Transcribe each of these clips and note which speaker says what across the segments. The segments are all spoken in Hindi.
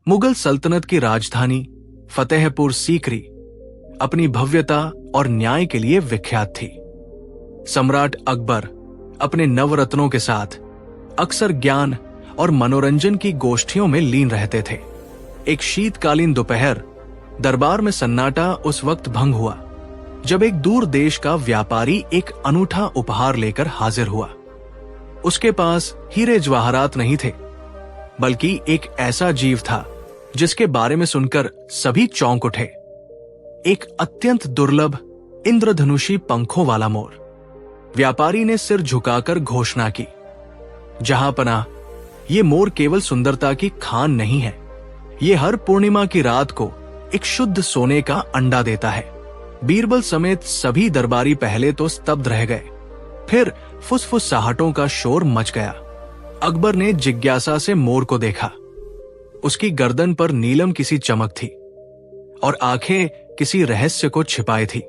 Speaker 1: मुगल सल्तनत की राजधानी फतेहपुर सीकरी अपनी भव्यता और न्याय के लिए विख्यात थी। सम्राट अकबर अपने नवरत्नों के साथ अक्सर ज्ञान और मनोरंजन की गोष्ठियों में लीन रहते थे। एक शीतकालीन दोपहर दरबार में सन्नाटा उस वक्त भंग हुआ जब एक दूर देश का व्यापारी एक अनूठा उपहार लेकर हाजिर हुआ। उसके पास हीरे जवाहरात नहीं थे, बल्कि एक ऐसा जीव था जिसके बारे में सुनकर सभी चौंक उठे। एक अत्यंत दुर्लभ इंद्रधनुषी पंखों वाला मोर। व्यापारी ने सिर झुकाकर घोषणा की, जहां पनाह, ये मोर केवल सुंदरता की खान नहीं है, ये हर पूर्णिमा की रात को एक शुद्ध सोने का अंडा देता है। बीरबल समेत सभी दरबारी पहले तो स्तब्ध रह गए, फिर फुसफुसाहटों का शोर मच गया। अकबर ने जिज्ञासा से मोर को देखा। उसकी गर्दन पर नीलम किसी चमक थी और आंखें किसी रहस्य को छिपाए थी।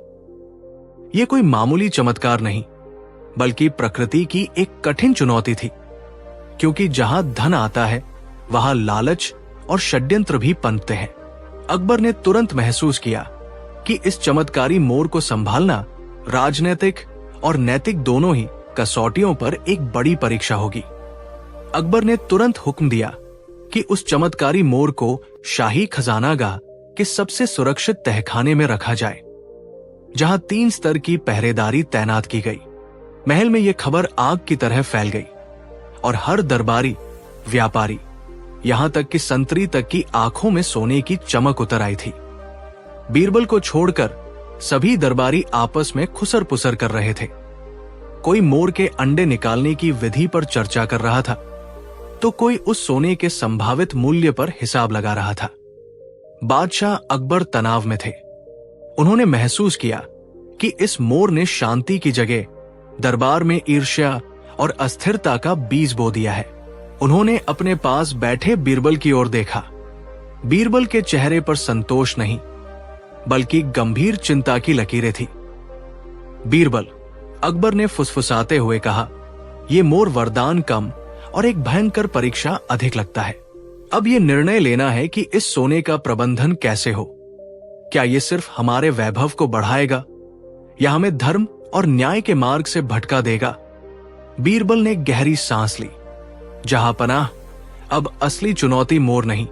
Speaker 1: यह कोई मामूली चमत्कार नहीं, बल्कि प्रकृति की एक कठिन चुनौती थी, क्योंकि जहां धन आता है वहां लालच और षड्यंत्र भी पनपते हैं। अकबर ने तुरंत महसूस किया कि इस चमत्कारी मोर को संभालना राजनीतिक और नैतिक दोनों ही कसौटियों पर एक बड़ी परीक्षा होगी। अकबर ने तुरंत हुक्म दिया कि उस चमत्कारी मोर को शाही खजानागाह के सबसे सुरक्षित तहखाने में रखा जाए, जहां 3 स्तर की पहरेदारी तैनात की गई। महल में यह खबर आग की तरह फैल गई और हर दरबारी, व्यापारी, यहां तक कि संतरी तक की आंखों में सोने की चमक उतर आई थी। बीरबल को छोड़कर सभी दरबारी आपस में खुसर पुसर कर रहे थे। कोई मोर के अंडे निकालने की विधि पर चर्चा कर रहा था, तो कोई उस सोने के संभावित मूल्य पर हिसाब लगा रहा था। बादशाह अकबर तनाव में थे। उन्होंने महसूस किया कि इस मोर ने शांति की जगह दरबार में ईर्ष्या और अस्थिरता का बीज बो दिया है। उन्होंने अपने पास बैठे बीरबल की ओर देखा। बीरबल के चेहरे पर संतोष नहीं, बल्कि गंभीर चिंता की लकीरें थी। बीरबल, अकबर ने फुसफुसाते हुए कहा, यह मोर वरदान कम और एक भयंकर परीक्षा अधिक लगता है। अब यह निर्णय लेना है कि इस सोने का प्रबंधन कैसे हो। क्या यह सिर्फ हमारे वैभव को बढ़ाएगा या हमें धर्म और न्याय के मार्ग से भटका देगा? बीरबल ने गहरी सांस ली। जहां पनाह, अब असली चुनौती मोर नहीं,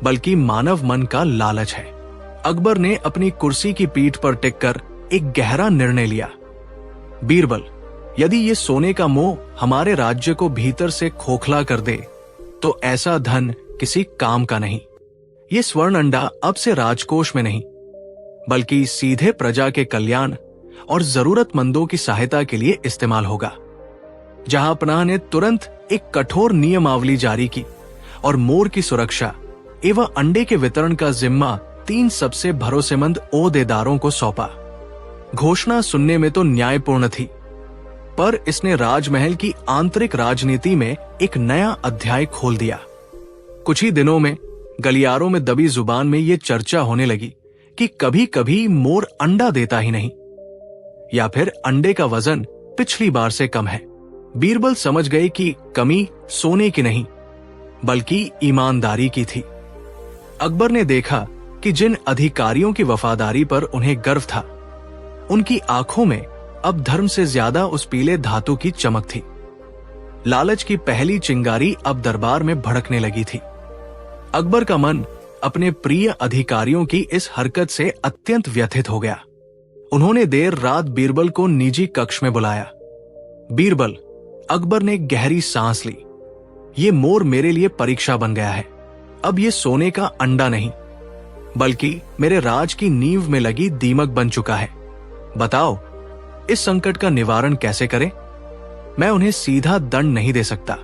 Speaker 1: बल्कि मानव मन का लालच है। अकबर ने अपनी कुर्सी की पीठ पर टिककर एक गहरा निर्णय लिया। बीरबल, यदि ये सोने का मोह हमारे राज्य को भीतर से खोखला कर दे, तो ऐसा धन किसी काम का नहीं। ये स्वर्ण अंडा अब से राजकोष में नहीं, बल्कि सीधे प्रजा के कल्याण और जरूरतमंदों की सहायता के लिए इस्तेमाल होगा। जहां पनाह ने तुरंत एक कठोर नियमावली जारी की और मोर की सुरक्षा एवं अंडे के वितरण का जिम्मा 3 सबसे भरोसेमंद ओहदेदारों को सौंपा। घोषणा सुनने में तो न्यायपूर्ण थी, पर इसने राजमहल की आंतरिक राजनीति में एक नया अध्याय खोल दिया। कुछ ही दिनों में गलियारों में दबी जुबान में यह चर्चा होने लगी कि कभी कभी मोर अंडा देता ही नहीं, या फिर अंडे का वजन पिछली बार से कम है। बीरबल समझ गए कि कमी सोने की नहीं, बल्कि ईमानदारी की थी। अकबर ने देखा कि जिन अधिकारियों की वफादारी पर उन्हें गर्व था, उनकी आंखों में अब धर्म से ज्यादा उस पीले धातु की चमक थी। लालच की पहली चिंगारी अब दरबार में भड़कने लगी थी। अकबर का मन अपने प्रिय अधिकारियों की इस हरकत से अत्यंत व्यथित हो गया। उन्होंने देर रात बीरबल को निजी कक्ष में बुलाया। बीरबल, अकबर ने गहरी सांस ली। ये मोर मेरे लिए परीक्षा बन गया है। अब ये सोने का अंडा नहीं, बल्कि मेरे राज की नींव में लगी दीमक बन चुका है। बताओ, इस संकट का निवारण कैसे करें? मैं उन्हें सीधा दंड नहीं दे सकता,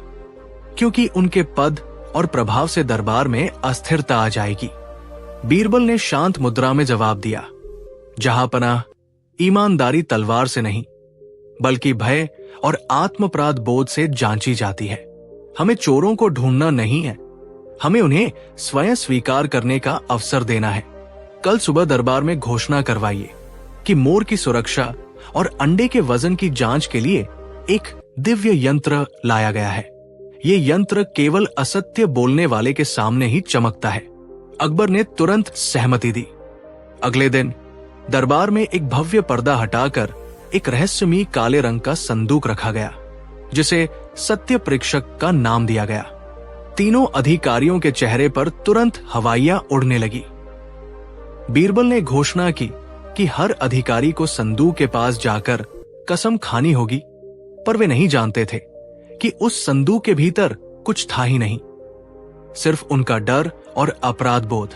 Speaker 1: क्योंकि उनके पद और प्रभाव से दरबार में अस्थिरता आ जाएगी। बीरबल ने शांत मुद्रा में जवाब दिया, जहां पनाह, ईमानदारी तलवार से नहीं, बल्कि भय और आत्मपराध बोध से जांची जाती है। हमें चोरों को ढूंढना नहीं है, हमें उन्हें स्वयं स्वीकार करने का अवसर देना है। कल सुबह दरबार में घोषणा करवाइए कि मोर की सुरक्षा और अंडे के वजन की जांच के लिए एक दिव्य यंत्र लाया गया है। ये यंत्र केवल असत्य बोलने वाले के सामने ही चमकता है। अकबर ने तुरंत सहमति दी। अगले दिन दरबार में एक भव्य पर्दा हटाकर एक रहस्यमयी काले रंग का संदूक रखा गया, जिसे सत्य परीक्षक का नाम दिया गया। तीनों अधिकारियों के चेहरे पर तुरंत हवाइयां उड़ने लगी। बीरबल ने घोषणा की कि हर अधिकारी को संदूक के पास जाकर कसम खानी होगी, पर वे नहीं जानते थे कि उस संदूक के भीतर कुछ था ही नहीं, सिर्फ उनका डर और अपराध बोध।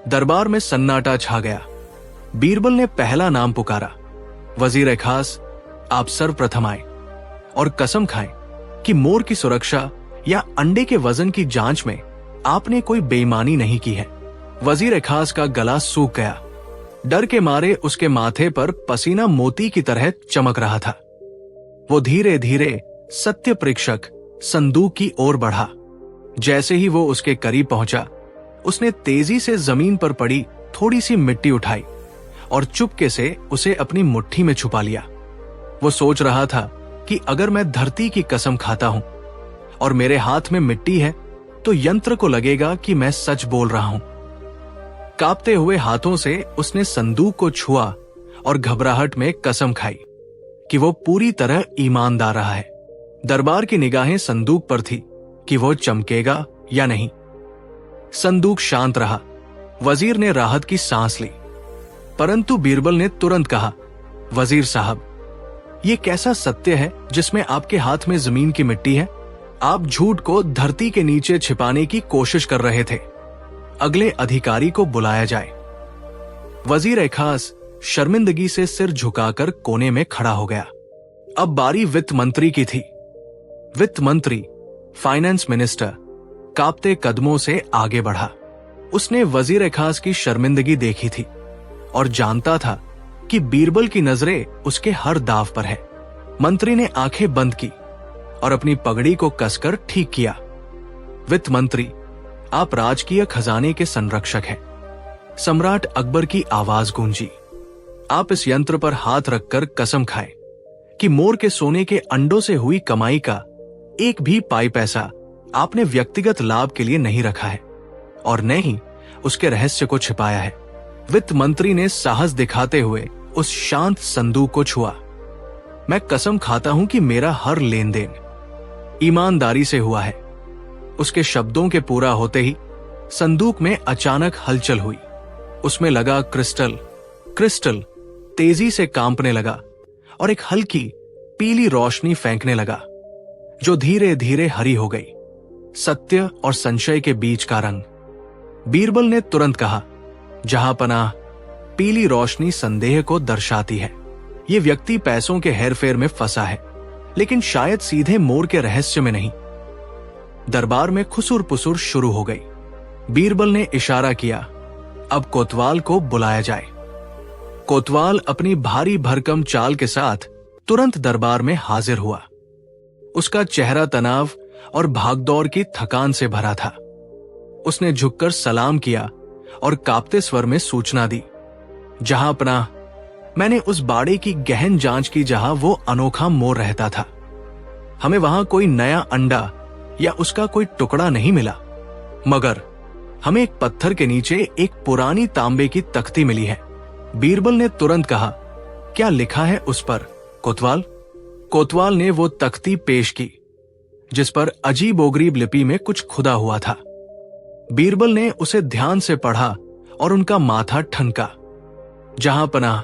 Speaker 1: दरबार में सन्नाटा छा गया। बीरबल ने पहला नाम पुकारा। वजीर खास, आप सर्वप्रथम आए और कसम खाएं कि मोर की सुरक्षा या अंडे के वजन की जांच में आपने कोई बेईमानी नहीं की है। वजीर खास का गला सूख गया। डर के मारे उसके माथे पर पसीना मोती की तरह चमक रहा था। वो धीरे धीरे सत्य परीक्षक संदूक की ओर बढ़ा। जैसे ही वो उसके करीब पहुंचा, उसने तेजी से जमीन पर पड़ी थोड़ी सी मिट्टी उठाई और चुपके से उसे अपनी मुट्ठी में छुपा लिया। वो सोच रहा था कि अगर मैं धरती की कसम खाता हूं और मेरे हाथ में मिट्टी है, तो यंत्र को लगेगा कि मैं सच बोल रहा हूं। कांपते हुए हाथों से उसने संदूक को छुआ और घबराहट में कसम खाई कि वो पूरी तरह ईमानदार रहा है। दरबार की निगाहें संदूक पर थी कि वो चमकेगा या नहीं। संदूक शांत रहा। वजीर ने राहत की सांस ली, परंतु बीरबल ने तुरंत कहा, वजीर साहब, ये कैसा सत्य है जिसमें आपके हाथ में जमीन की मिट्टी है? आप झूठ को धरती के नीचे छिपाने की कोशिश कर रहे थे। अगले अधिकारी को बुलाया जाए। वजीर खास शर्मिंदगी से सिर झुकाकर कोने में खड़ा हो गया। अब बारी वित्त मंत्री की थी। वित्त मंत्री, फाइनेंस मिनिस्टर, कांपते कदमों से आगे बढ़ा। उसने वजीर खास की शर्मिंदगी देखी थी और जानता था कि बीरबल की नजरें उसके हर दाव पर है। मंत्री ने आंखें बंद की और अपनी पगड़ी को कसकर ठीक किया। वित्त मंत्री, आप राजकीय खजाने के संरक्षक हैं। सम्राट अकबर की आवाज गूंजी। आप इस यंत्र पर हाथ रखकर कसम खाएं कि मोर के सोने के अंडों से हुई कमाई का एक भी पाई पैसा आपने व्यक्तिगत लाभ के लिए नहीं रखा है और न ही उसके रहस्य को छिपाया है। वित्त मंत्री ने साहस दिखाते हुए उस शांत संदूक को छुआ। मैं कसम खाता हूं कि मेरा हर लेन देन ईमानदारी से हुआ है। उसके शब्दों के पूरा होते ही संदूक में अचानक हलचल हुई। उसमें लगा क्रिस्टल तेजी से कांपने लगा और एक हल्की पीली रोशनी फेंकने लगा, जो धीरे धीरे हरी हो गई। सत्य और संशय के बीच का रंग। बीरबल ने तुरंत कहा, जहांपनाह, पीली रोशनी संदेह को दर्शाती है। ये व्यक्ति पैसों के हेरफेर में फंसा है, लेकिन शायद सीधे मोर के रहस्य में नहीं। दरबार में खुसुर पुसुर शुरू हो गई। बीरबल ने इशारा किया, अब कोतवाल को बुलाया जाए। कोतवाल अपनी भारी भरकम चाल के साथ तुरंत दरबार में हाजिर हुआ। उसका चेहरा तनाव और भागदौड़ की थकान से भरा था। उसने झुककर सलाम किया और कांपते स्वर में सूचना दी, जहांपनाह, मैंने उस बाड़े की गहन जांच की जहां वो अनोखा मोर रहता था। हमें वहां कोई नया अंडा या उसका कोई टुकड़ा नहीं मिला, मगर हमें एक पत्थर के नीचे एक पुरानी तांबे की तख्ती मिली है। बीरबल ने तुरंत कहा, क्या लिखा है उस पर, कोतवाल? कोतवाल ने वो तख्ती पेश की, जिस पर अजीबोगरीब लिपि में कुछ खुदा हुआ था। बीरबल ने उसे ध्यान से पढ़ा और उनका माथा ठनका। जहांपनाह,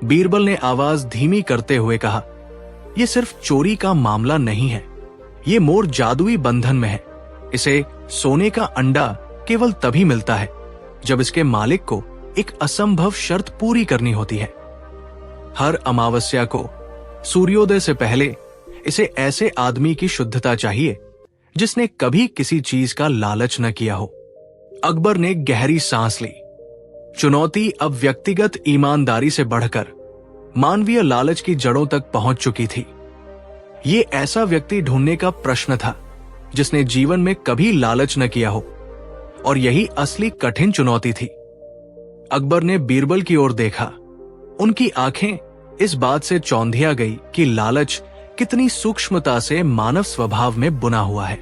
Speaker 1: बीरबल ने आवाज धीमी करते हुए कहा, यह सिर्फ चोरी का मामला नहीं है। ये मोर जादुई बंधन में है। इसे सोने का अंडा केवल तभी मिलता है जब इसके मालिक को एक असंभव शर्त पूरी करनी होती है। हर अमावस्या को सूर्योदय से पहले इसे ऐसे आदमी की शुद्धता चाहिए जिसने कभी किसी चीज का लालच न किया हो। अकबर ने गहरी सांस ली। चुनौती अब व्यक्तिगत ईमानदारी से बढ़कर मानवीय लालच की जड़ों तक पहुंच चुकी थी। ये ऐसा व्यक्ति ढूंढने का प्रश्न था जिसने जीवन में कभी लालच न किया हो, और यही असली कठिन चुनौती थी। अकबर ने बीरबल की ओर देखा। उनकी आंखें इस बात से चौंधिया गई कि लालच कितनी सूक्ष्मता से मानव स्वभाव में बुना हुआ है।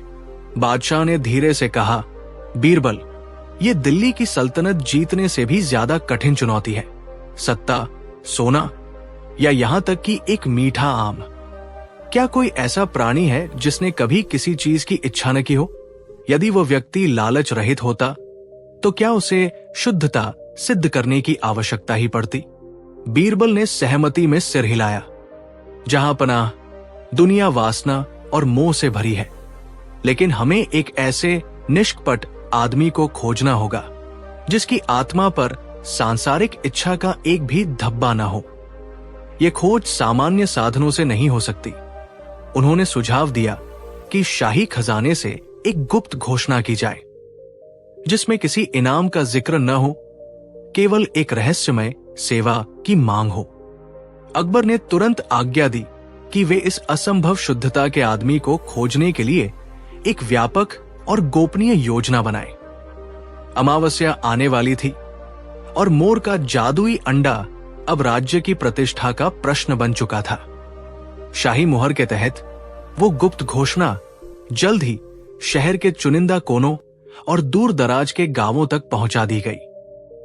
Speaker 1: बादशाह ने धीरे से कहा, बीरबल, ये दिल्ली की सल्तनत जीतने से भी ज्यादा कठिन चुनौती है। सत्ता, सोना या यहां तक कि एक मीठा आम। क्या कोई ऐसा प्राणी है जिसने कभी किसी चीज की इच्छा न की हो? यदि वह व्यक्ति लालच रहित होता तो क्या उसे शुद्धता सिद्ध करने की आवश्यकता ही पड़ती? बीरबल ने सहमति में सिर हिलाया। जहां पनाह दुनिया वासना और मोह से भरी है, लेकिन हमें एक ऐसे निष्कपट आदमी को खोजना होगा जिसकी आत्मा पर सांसारिक इच्छा का एक भी धब्बा न हो। यह खोज सामान्य साधनों से नहीं हो सकती। उन्होंने सुझाव दिया कि शाही खजाने से एक गुप्त घोषणा की जाए जिसमें किसी इनाम का जिक्र न हो, केवल एक रहस्यमय सेवा की मांग हो। अकबर ने तुरंत आज्ञा दी कि वे इस असंभव शुद्धता के आदमी को खोजने के लिए एक व्यापक और गोपनीय योजना बनाए। अमावस्या आने वाली थी और मोर का जादुई अंडा अब राज्य की प्रतिष्ठा का प्रश्न बन चुका था। शाही मुहर के तहत वो गुप्त घोषणा जल्द ही शहर के चुनिंदा कोनों और दूर दराज के गांवों तक पहुंचा दी गई।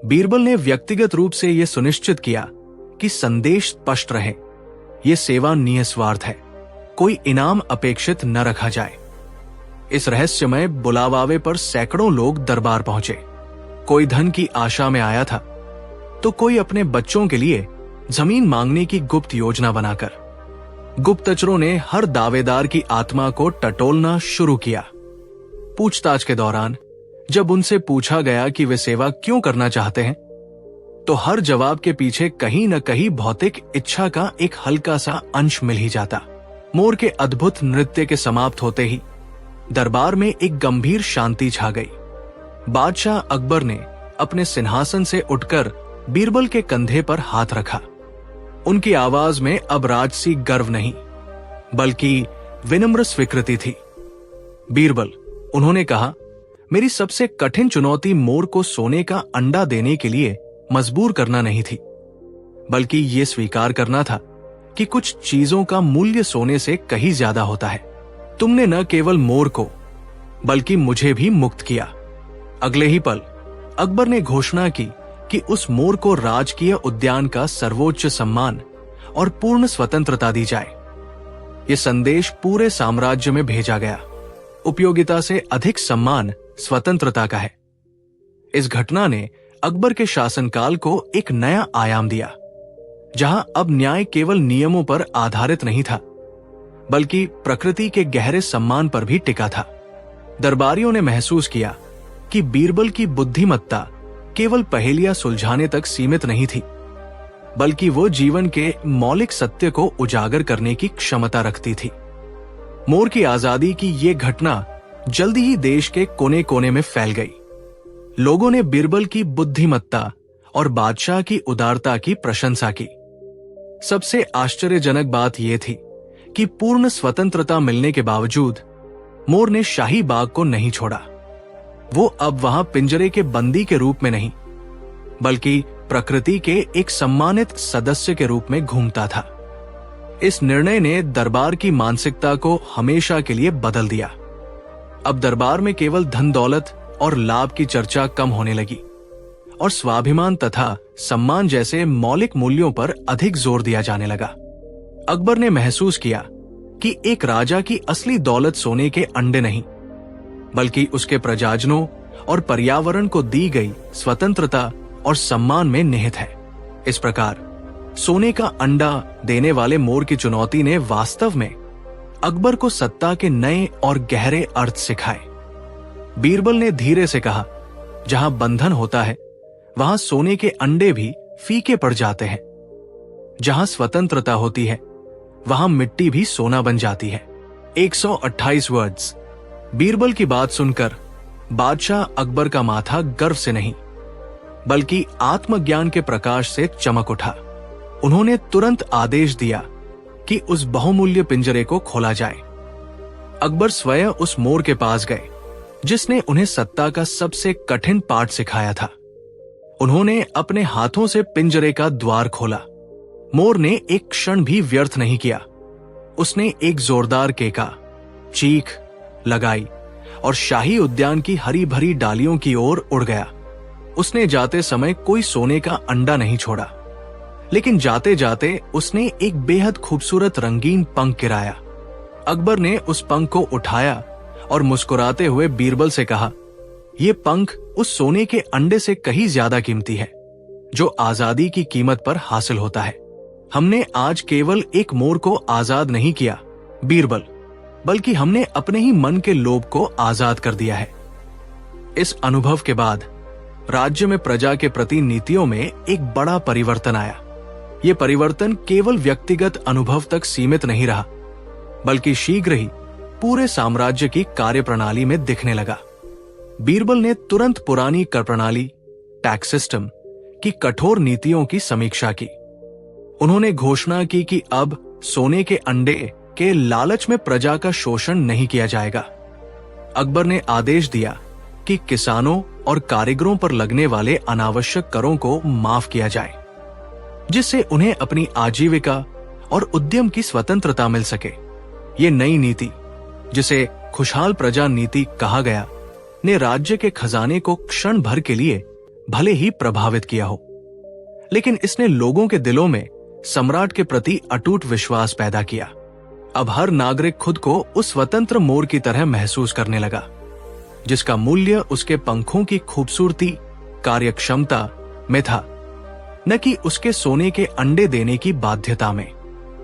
Speaker 1: बीरबल ने व्यक्तिगत रूप से यह सुनिश्चित किया कि संदेश स्पष्ट रहे। यह सेवा निस्वार्थ है, कोई इनाम अपेक्षित न रखा जाए। इस रहस्यमय बुलावावे पर सैकड़ों लोग दरबार पहुंचे। कोई धन की आशा में आया था तो कोई अपने बच्चों के लिए जमीन मांगने की गुप्त योजना बनाकर। गुप्तचरों ने हर दावेदार की आत्मा को टटोलना शुरू किया। पूछताछ के दौरान जब उनसे पूछा गया कि वे सेवा क्यों करना चाहते हैं, तो हर जवाब के पीछे कहीं न कहीं भौतिक इच्छा का एक हल्का सा अंश मिल ही जाता। मोर के अद्भुत नृत्य के समाप्त होते ही दरबार में एक गंभीर शांति छा गई। बादशाह अकबर ने अपने सिंहासन से उठकर बीरबल के कंधे पर हाथ रखा। उनकी आवाज में अब राजसी गर्व नहीं, बल्कि विनम्र स्वीकृति थी। बीरबल, उन्होंने कहा, मेरी सबसे कठिन चुनौती मोर को सोने का अंडा देने के लिए मजबूर करना नहीं थी, बल्कि ये स्वीकार करना था कि कुछ चीजों का मूल्य सोने से कहीं ज्यादा होता है। तुमने न केवल मोर को बल्कि मुझे भी मुक्त किया। अगले ही पल अकबर ने घोषणा की कि उस मोर को राजकीय उद्यान का सर्वोच्च सम्मान और पूर्ण स्वतंत्रता दी जाए। यह संदेश पूरे साम्राज्य में भेजा गया। उपयोगिता से अधिक सम्मान स्वतंत्रता का है। इस घटना ने अकबर के शासनकाल को एक नया आयाम दिया, जहां अब न्याय केवल नियमों पर आधारित नहीं था, बल्कि प्रकृति के गहरे सम्मान पर भी टिका था। दरबारियों ने महसूस किया कि बीरबल की बुद्धिमत्ता केवल पहेलियां सुलझाने तक सीमित नहीं थी, बल्कि वो जीवन के मौलिक सत्य को उजागर करने की क्षमता रखती थी। मोर की आजादी की ये घटना जल्दी ही देश के कोने कोने में फैल गई। लोगों ने बीरबल की बुद्धिमत्ता और बादशाह की उदारता की प्रशंसा की। सबसे आश्चर्यजनक बात यह थी कि पूर्ण स्वतंत्रता मिलने के बावजूद मोर ने शाही बाग को नहीं छोड़ा। वो अब वहां पिंजरे के बंदी के रूप में नहीं, बल्कि प्रकृति के एक सम्मानित सदस्य के रूप में घूमता था। इस निर्णय ने दरबार की मानसिकता को हमेशा के लिए बदल दिया। अब दरबार में केवल धन दौलत और लाभ की चर्चा कम होने लगी और स्वाभिमान तथा सम्मान जैसे मौलिक मूल्यों पर अधिक जोर दिया जाने लगा। अकबर ने महसूस किया कि एक राजा की असली दौलत सोने के अंडे नहीं, बल्कि उसके प्रजाजनों और पर्यावरण को दी गई स्वतंत्रता और सम्मान में निहित है। इस प्रकार सोने का अंडा देने वाले मोर की चुनौती ने वास्तव में अकबर को सत्ता के नए और गहरे अर्थ सिखाए। बीरबल ने धीरे से कहा, जहां बंधन होता है वहां सोने के अंडे भी फीके पड़ जाते हैं। जहां स्वतंत्रता होती है वहां मिट्टी भी सोना बन जाती है। 128 वर्ड्स। बीरबल की बात सुनकर बादशाह अकबर का माथा गर्व से नहीं, बल्कि आत्मज्ञान के प्रकाश से चमक उठा। उन्होंने तुरंत आदेश दिया कि उस बहुमूल्य पिंजरे को खोला जाए। अकबर स्वयं उस मोर के पास गए जिसने उन्हें सत्ता का सबसे कठिन पाठ सिखाया था। उन्होंने अपने हाथों से पिंजरे का द्वार खोला। मोर ने एक क्षण भी व्यर्थ नहीं किया। उसने एक जोरदार केका, चीख लगाई और शाही उद्यान की हरी भरी डालियों की ओर उड़ गया। उसने जाते समय कोई सोने का अंडा नहीं छोड़ा, लेकिन जाते जाते उसने एक बेहद खूबसूरत रंगीन पंख गिराया। अकबर ने उस पंख को उठाया और मुस्कुराते हुए बीरबल से कहा, यह पंख उस सोने के अंडे से कहीं ज्यादा कीमती है जो आजादी की कीमत पर हासिल होता है। हमने आज केवल एक मोर को आजाद नहीं किया बीरबल, बल्कि हमने अपने ही मन के लोभ को आजाद कर दिया है। इस अनुभव के बाद राज्य में प्रजा के प्रति नीतियों में एक बड़ा परिवर्तन आया। यह परिवर्तन केवल व्यक्तिगत अनुभव तक सीमित नहीं रहा, बल्कि शीघ्र ही पूरे साम्राज्य की कार्यप्रणाली में दिखने लगा। बीरबल ने तुरंत पुरानी कर प्रणाली, टैक्स सिस्टम की कठोर नीतियों की समीक्षा की। उन्होंने घोषणा की कि अब सोने के अंडे के लालच में प्रजा का शोषण नहीं किया जाएगा। अकबर ने आदेश दिया कि किसानों और कारीगरों पर लगने वाले अनावश्यक करों को माफ किया जाए, जिससे उन्हें अपनी आजीविका और उद्यम की स्वतंत्रता मिल सके। ये नई नीति, जिसे खुशहाल प्रजा नीति कहा गया, ने राज्य के खजाने को क्षण भर के लिए भले ही प्रभावित किया हो, लेकिन इसने लोगों के दिलों में सम्राट के प्रति अटूट विश्वास पैदा किया। अब हर नागरिक खुद को उस स्वतंत्र मोर की तरह महसूस करने लगा, जिसका मूल्य उसके पंखों की खूबसूरती, कार्यक्षमता में था, न कि उसके सोने के अंडे देने की बाध्यता में।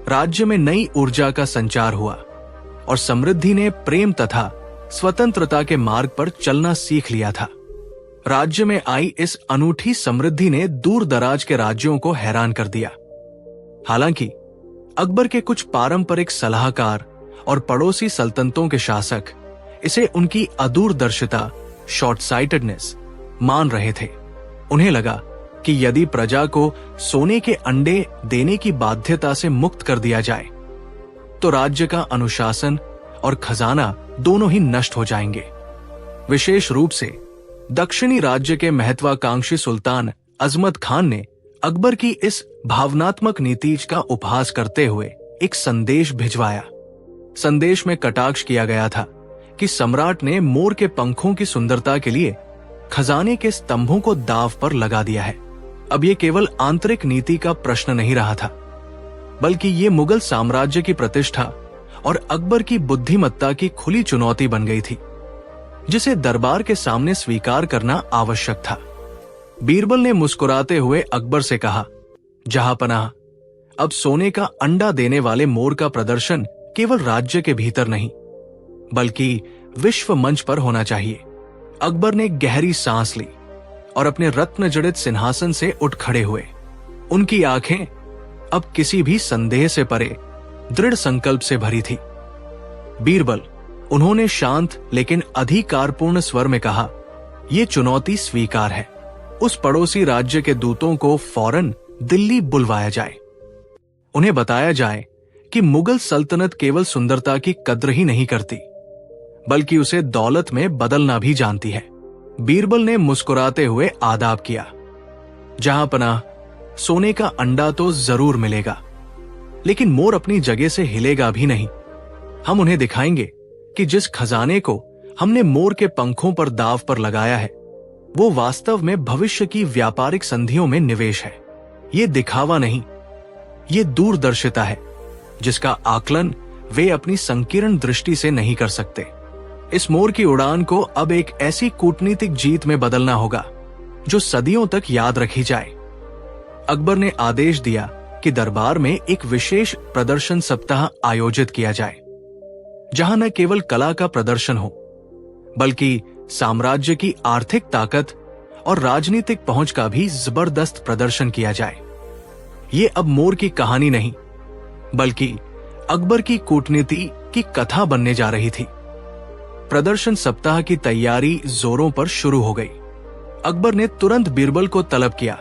Speaker 1: राज्य में नई ऊर्जा का संचार हुआ और समृद्धि ने प्रेम तथा स्वतंत्रता के मार्ग पर चलना सीख लिया था। राज्य में आई इस अनूठी समृद्धि ने दूर दराज के राज्यों को हैरान कर दिया। हालांकि अकबर के कुछ पारंपरिक सलाहकार और पड़ोसी सल्तनतों के शासक इसे उनकी अदूरदर्शिता, शॉर्ट साइटेडनेस मान रहे थे। उन्हें लगा कि यदि प्रजा को सोने के अंडे देने की बाध्यता से मुक्त कर दिया जाए तो राज्य का अनुशासन और खजाना दोनों ही नष्ट हो जाएंगे। विशेष रूप से दक्षिणी राज्य के महत्वाकांक्षी सुल्तान अजमत खान ने अकबर की इस भावनात्मक नीति का उपहास करते हुए एक संदेश भिजवाया। संदेश में कटाक्ष किया गया था कि सम्राट ने मोर के पंखों की सुंदरता के लिए खजाने के स्तंभों को दांव पर लगा दिया है। अब यह केवल आंतरिक नीति का प्रश्न नहीं रहा था, बल्कि ये मुगल साम्राज्य की प्रतिष्ठा और अकबर की बुद्धिमत्ता की खुली चुनौती बन गई थी, जिसे दरबार के सामने स्वीकार करना आवश्यक था। बीरबल ने मुस्कुराते हुए अकबर से कहा, जहांपनाह, अब सोने का अंडा देने वाले मोर का प्रदर्शन केवल राज्य के भीतर नहीं, बल्कि विश्व मंच पर होना चाहिए। अकबर ने गहरी सांस ली और अपने रत्न जड़ित सिंहासन से उठ खड़े हुए। उनकी आंखें अब किसी भी संदेह से परे दृढ़ संकल्प से भरी थी। बीरबल, उन्होंने शांत लेकिन अधिकारपूर्ण स्वर में कहा, यह चुनौती स्वीकार है। उस पड़ोसी राज्य के दूतों को फौरन दिल्ली बुलवाया जाए। उन्हें बताया जाए कि मुगल सल्तनत केवल सुंदरता की कद्र ही नहीं करती, बल्कि उसे दौलत में बदलना भी जानती है। बीरबल ने मुस्कुराते हुए आदाब किया, जहांपनाह, सोने का अंडा तो जरूर मिलेगा, लेकिन मोर अपनी जगह से हिलेगा भी नहीं। हम उन्हें दिखाएंगे कि जिस खजाने को हमने मोर के पंखों पर दांव पर लगाया है, वो वास्तव में भविष्य की व्यापारिक संधियों में निवेश है। ये दिखावा नहीं, ये दूरदर्शिता है, जिसका आकलन वे अपनी संकीर्ण दृष्टि से नहीं कर सकते। इस मोर की उड़ान को अब एक ऐसी कूटनीतिक जीत में बदलना होगा जो सदियों तक याद रखी जाए। अकबर ने आदेश दिया कि दरबार में एक विशेष प्रदर्शन सप्ताह आयोजित किया जाए, जहां न केवल कला का प्रदर्शन हो, बल्कि साम्राज्य की आर्थिक ताकत और राजनीतिक पहुंच का भी जबरदस्त प्रदर्शन किया जाए। ये अब मोर की कहानी नहीं, बल्कि अकबर की कूटनीति की कथा बनने जा रही थी। प्रदर्शन सप्ताह की तैयारी जोरों पर शुरू हो गई। अकबर ने तुरंत बीरबल को तलब किया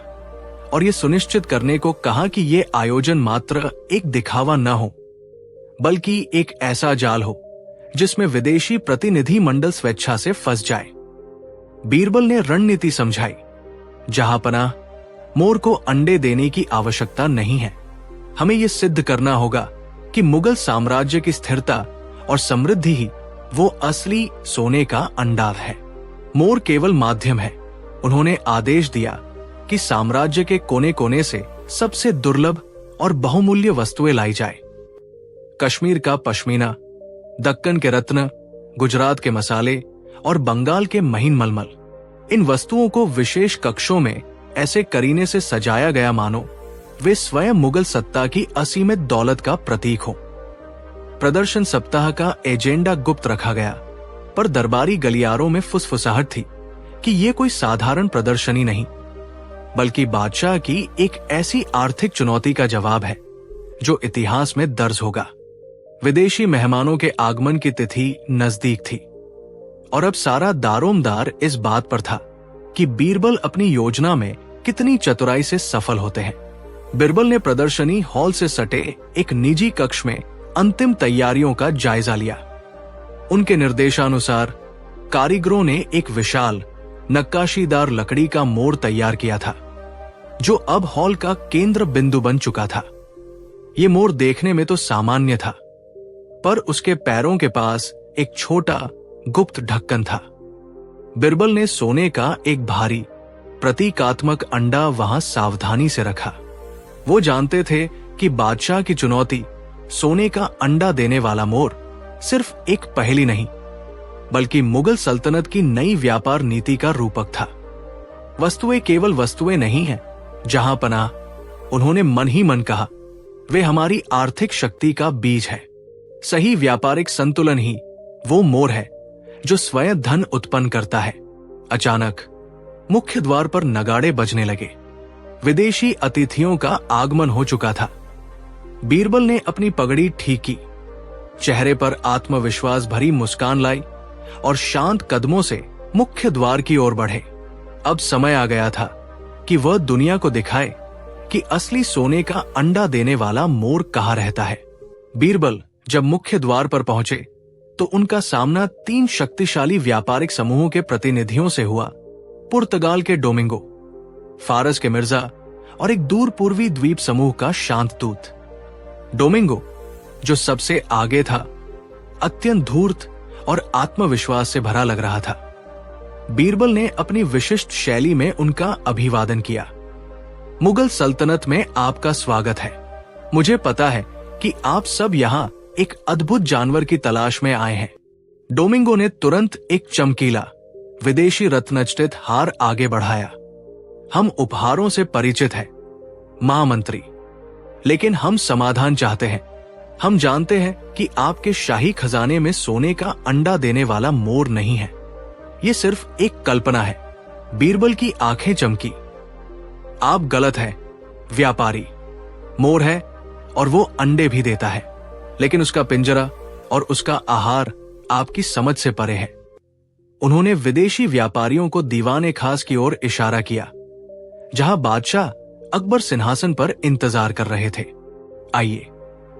Speaker 1: और यह सुनिश्चित करने को कहा कि यह आयोजन मात्र एक दिखावा न हो, बल्कि एक ऐसा जाल हो जिसमें विदेशी प्रतिनिधि मंडल स्वेच्छा से फंस जाए। बीरबल ने रणनीति समझाई, जहांपनाह, मोर को अंडे देने की आवश्यकता नहीं है। हमें यह सिद्ध करना होगा कि मुगल साम्राज्य की स्थिरता और समृद्धि ही वो असली सोने का अंडार है। मोर केवल माध्यम है। उन्होंने आदेश दिया कि साम्राज्य के कोने कोने से सबसे दुर्लभ और बहुमूल्य वस्तुएं लाई जाए। कश्मीर का पश्मीना, दक्कन के रत्न, गुजरात के मसाले और बंगाल के महीन मलमल, इन वस्तुओं को विशेष कक्षों में ऐसे करीने से सजाया गया मानो वे स्वयं मुगल सत्ता की असीमित दौलत का प्रतीक हो। प्रदर्शन सप्ताह का एजेंडा गुप्त रखा गया, पर दरबारी गलियारों में फुसफुसाहट थी कि ये कोई साधारण प्रदर्शनी नहीं, बल्कि बादशाह की एक ऐसी आर्थिक चुनौती का जवाब है जो इतिहास में दर्ज होगा। विदेशी मेहमानों के आगमन की तिथि नजदीक थी और अब सारा दारोमदार इस बात पर था कि बीरबल अपनी योजना में कितनी चतुराई से सफल होते हैं। बीरबल ने प्रदर्शनी हॉल से सटे एक निजी कक्ष में अंतिम तैयारियों का जायजा लिया। उनके निर्देशानुसार कारीगरों ने एक विशाल नक्काशीदार लकड़ी का मोर तैयार किया था, जो अब हॉल का केंद्र बिंदु बन चुका था। ये मोर देखने में तो सामान्य था, पर उसके पैरों के पास एक छोटा गुप्त ढक्कन था। बीरबल ने सोने का एक भारी प्रतीकात्मक अंडा वहां सावधानी से रखा। वो जानते थे कि बादशाह की चुनौती, सोने का अंडा देने वाला मोर, सिर्फ एक पहेली नहीं, बल्कि मुगल सल्तनत की नई व्यापार नीति का रूपक था। वस्तुएं केवल वस्तुएं नहीं हैं, जहां पनाह, उन्होंने मन ही मन कहा, वे हमारी आर्थिक शक्ति का बीज है। सही व्यापारिक संतुलन ही वो मोर है जो स्वयं धन उत्पन्न करता है। अचानक मुख्य द्वार पर नगाड़े बजने लगे। विदेशी अतिथियों का आगमन हो चुका था। बीरबल ने अपनी पगड़ी ठीक की, चेहरे पर आत्मविश्वास भरी मुस्कान लाई और शांत कदमों से मुख्य द्वार की ओर बढ़े। अब समय आ गया था कि वह दुनिया को दिखाए कि असली सोने का अंडा देने वाला मोर कहाँ रहता है। बीरबल जब मुख्य द्वार पर पहुंचे तो उनका सामना 3 शक्तिशाली व्यापारिक समूहों के प्रतिनिधियों से हुआ। पुर्तगाल के डोमिंगो, फारस के मिर्जा और एक दूर पूर्वी द्वीप समूह का शांत दूत। डोमिंगो, जो सबसे आगे था, अत्यंत धूर्त और आत्मविश्वास से भरा लग रहा था। बीरबल ने अपनी विशिष्ट शैली में उनका अभिवादन किया। मुगल सल्तनत में आपका स्वागत है। मुझे पता है कि आप सब यहाँ एक अद्भुत जानवर की तलाश में आए हैं। डोमिंगो ने तुरंत एक चमकीला विदेशी रत्नजटित हार आगे बढ़ाया। हम उपहारों से परिचित हैं, महामंत्री, लेकिन हम समाधान चाहते हैं। हम जानते हैं कि आपके शाही खजाने में सोने का अंडा देने वाला मोर नहीं है। ये सिर्फ एक कल्पना है। बीरबल की आंखें चमकी। आप गलत हैं, व्यापारी। मोर है और वो अंडे भी देता है, लेकिन उसका पिंजरा और उसका आहार आपकी समझ से परे है। उन्होंने विदेशी व्यापारियों को दीवाने खास की ओर इशारा किया, जहां बादशाह अकबर सिंहासन पर इंतजार कर रहे थे। आइए,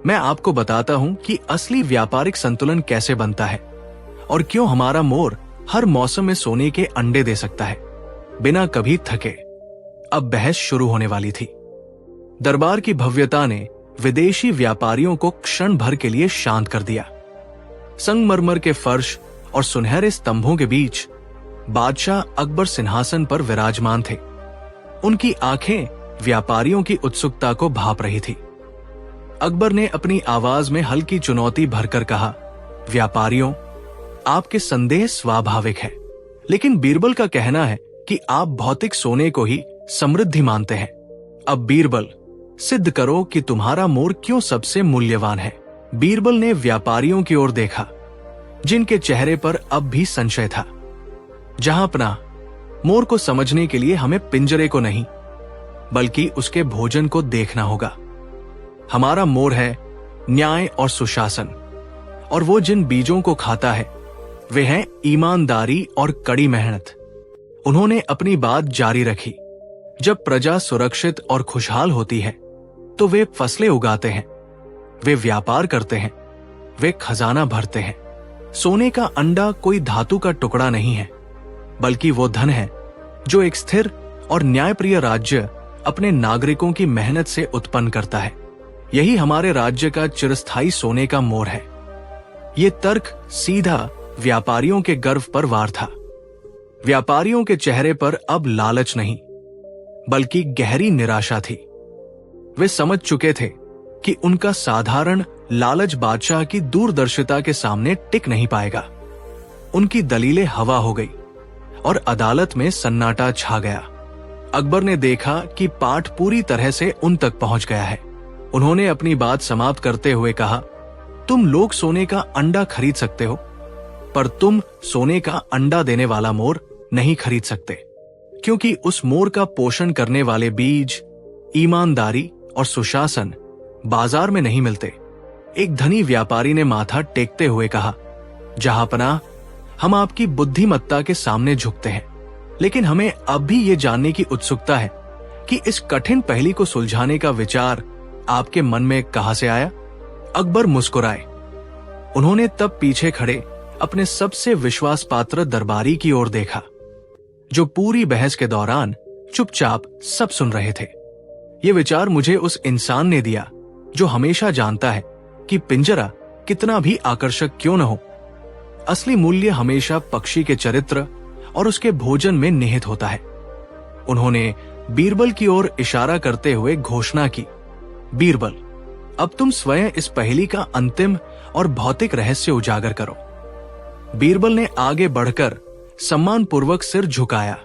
Speaker 1: मैं आपको बताता हूं कि असली व्यापारिक संतुलन कैसे बनता है और क्यों हमारा मोर हर मौसम में सोने के अंडे दे सकता है, बिना कभी थके। अब बहस शुरू होने वाली थी। दरबार की भव्यता ने विदेशी व्यापारियों को क्षण भर के लिए शांत कर दिया। संगमरमर के फर्श और सुनहरे स्तंभों के बीच बादशाह अकबर सिंहासन पर विराजमान थे। उनकी आंखें व्यापारियों की उत्सुकता को भांप रही थी। अकबर ने अपनी आवाज में हल्की चुनौती भरकर कहा, व्यापारियों, आपके संदेह स्वाभाविक है, लेकिन बीरबल का कहना है कि आप भौतिक सोने को ही समृद्धि मानते हैं। अब बीरबल, सिद्ध करो कि तुम्हारा मोर क्यों सबसे मूल्यवान है। बीरबल ने व्यापारियों की ओर देखा, जिनके चेहरे पर अब भी संशय था। जहां अपना मोर को समझने के लिए हमें पिंजरे को नहीं, बल्कि उसके भोजन को देखना होगा। हमारा मोर है न्याय और सुशासन, और वो जिन बीजों को खाता है वे हैं ईमानदारी और कड़ी मेहनत। उन्होंने अपनी बात जारी रखी, जब प्रजा सुरक्षित और खुशहाल होती है तो वे फसलें उगाते हैं, वे व्यापार करते हैं, वे खजाना भरते हैं। सोने का अंडा कोई धातु का टुकड़ा नहीं है, बल्कि वो धन है जो एक स्थिर और न्यायप्रिय राज्य अपने नागरिकों की मेहनत से उत्पन्न करता है। यही हमारे राज्य का चिरस्थायी सोने का मोर है। ये तर्क सीधा व्यापारियों के गर्व पर वार था। व्यापारियों के चेहरे पर अब लालच नहीं, बल्कि गहरी निराशा थी। वे समझ चुके थे कि उनका साधारण लालच बादशाह की दूरदर्शिता के सामने टिक नहीं पाएगा। उनकी दलीलें हवा हो गई और अदालत में सन्नाटा छा गया। अकबर ने देखा कि पाठ पूरी तरह से उन तक पहुंच गया है। उन्होंने अपनी बात समाप्त करते हुए कहा, तुम लोग सोने का अंडा खरीद सकते हो, पर तुम सोने का अंडा देने वाला मोर नहीं खरीद सकते, क्योंकि उस मोर का पोषण करने वाले बीज, ईमानदारी और सुशासन बाजार में नहीं मिलते। एक धनी व्यापारी ने माथा टेकते हुए कहा, जहांपनाह, हम आपकी बुद्धिमत्ता के सामने झुकते हैं, लेकिन हमें अब भी ये जानने की उत्सुकता है कि इस कठिन पहेली को सुलझाने का विचार आपके मन में कहां से आया। अकबर मुस्कुराए। उन्होंने तब पीछे खड़े अपने सबसे विश्वास पात्र दरबारी की ओर देखा, जो पूरी बहस के दौरान चुपचाप सब सुन रहे थे। ये विचार मुझे उस इंसान ने दिया जो हमेशा जानता है कि पिंजरा कितना भी आकर्षक क्यों न हो, असली मूल्य हमेशा पक्षी के चरित्र और उसके भोजन में निहित होता है। उन्होंने बीरबल की ओर इशारा करते हुए घोषणा की, बीरबल, अब तुम स्वयं इस पहेली का अंतिम और भौतिक रहस्य उजागर करो। बीरबल ने आगे बढ़कर सम्मानपूर्वक सिर झुकाया।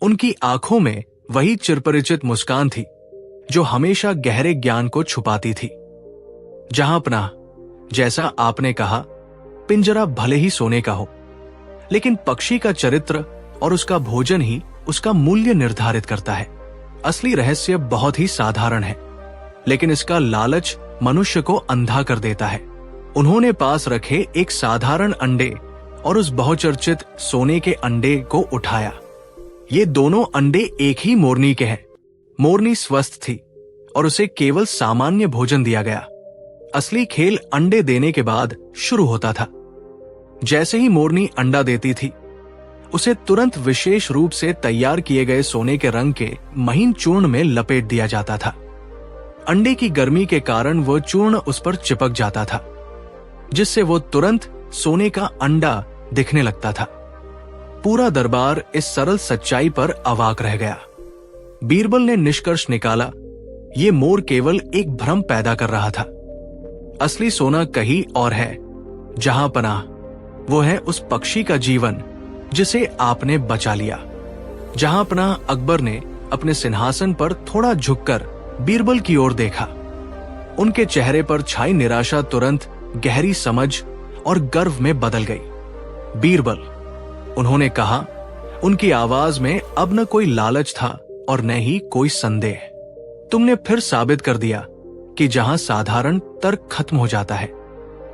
Speaker 1: उनकी आंखों में वही चिरपरिचित मुस्कान थी जो हमेशा गहरे ज्ञान को छुपाती थी। जहांपनाह, जैसा आपने कहा, पिंजरा भले ही सोने का हो, लेकिन पक्षी का चरित्र और उसका भोजन ही उसका मूल्य निर्धारित करता है। असली रहस्य बहुत ही साधारण है, लेकिन इसका लालच मनुष्य को अंधा कर देता है। उन्होंने पास रखे एक साधारण अंडे और उस बहुचर्चित सोने के अंडे को उठाया। ये दोनों अंडे एक ही मोरनी के हैं। मोरनी स्वस्थ थी और उसे केवल सामान्य भोजन दिया गया। असली खेल अंडे देने के बाद शुरू होता था। जैसे ही मोरनी अंडा देती थी, उसे तुरंत विशेष रूप से तैयार किए गए सोने के रंग के महीन चूर्ण में लपेट दिया जाता था। अंडे की गर्मी के कारण वह चूर्ण उस पर चिपक जाता था, जिससे वो तुरंत सोने का अंडा दिखने लगता था। पूरा दरबार इस सरल सच्चाई पर अवाक रह गया। बीरबल ने निष्कर्ष निकाला, ये मोर केवल एक भ्रम पैदा कर रहा था। असली सोना कहीं और है। जहांपनाह, वो है उस पक्षी का जीवन जिसे आपने बचा लिया। जहांपनाह, अकबर ने अपने सिंहासन पर थोड़ा झुककर बीरबल की ओर देखा। उनके चेहरे पर छाई निराशा तुरंत गहरी समझ और गर्व में बदल गई। बीरबल, उन्होंने कहा, उनकी आवाज में अब न कोई लालच था और न ही कोई संदेह। तुमने फिर साबित कर दिया कि जहां साधारण तर्क खत्म हो जाता है,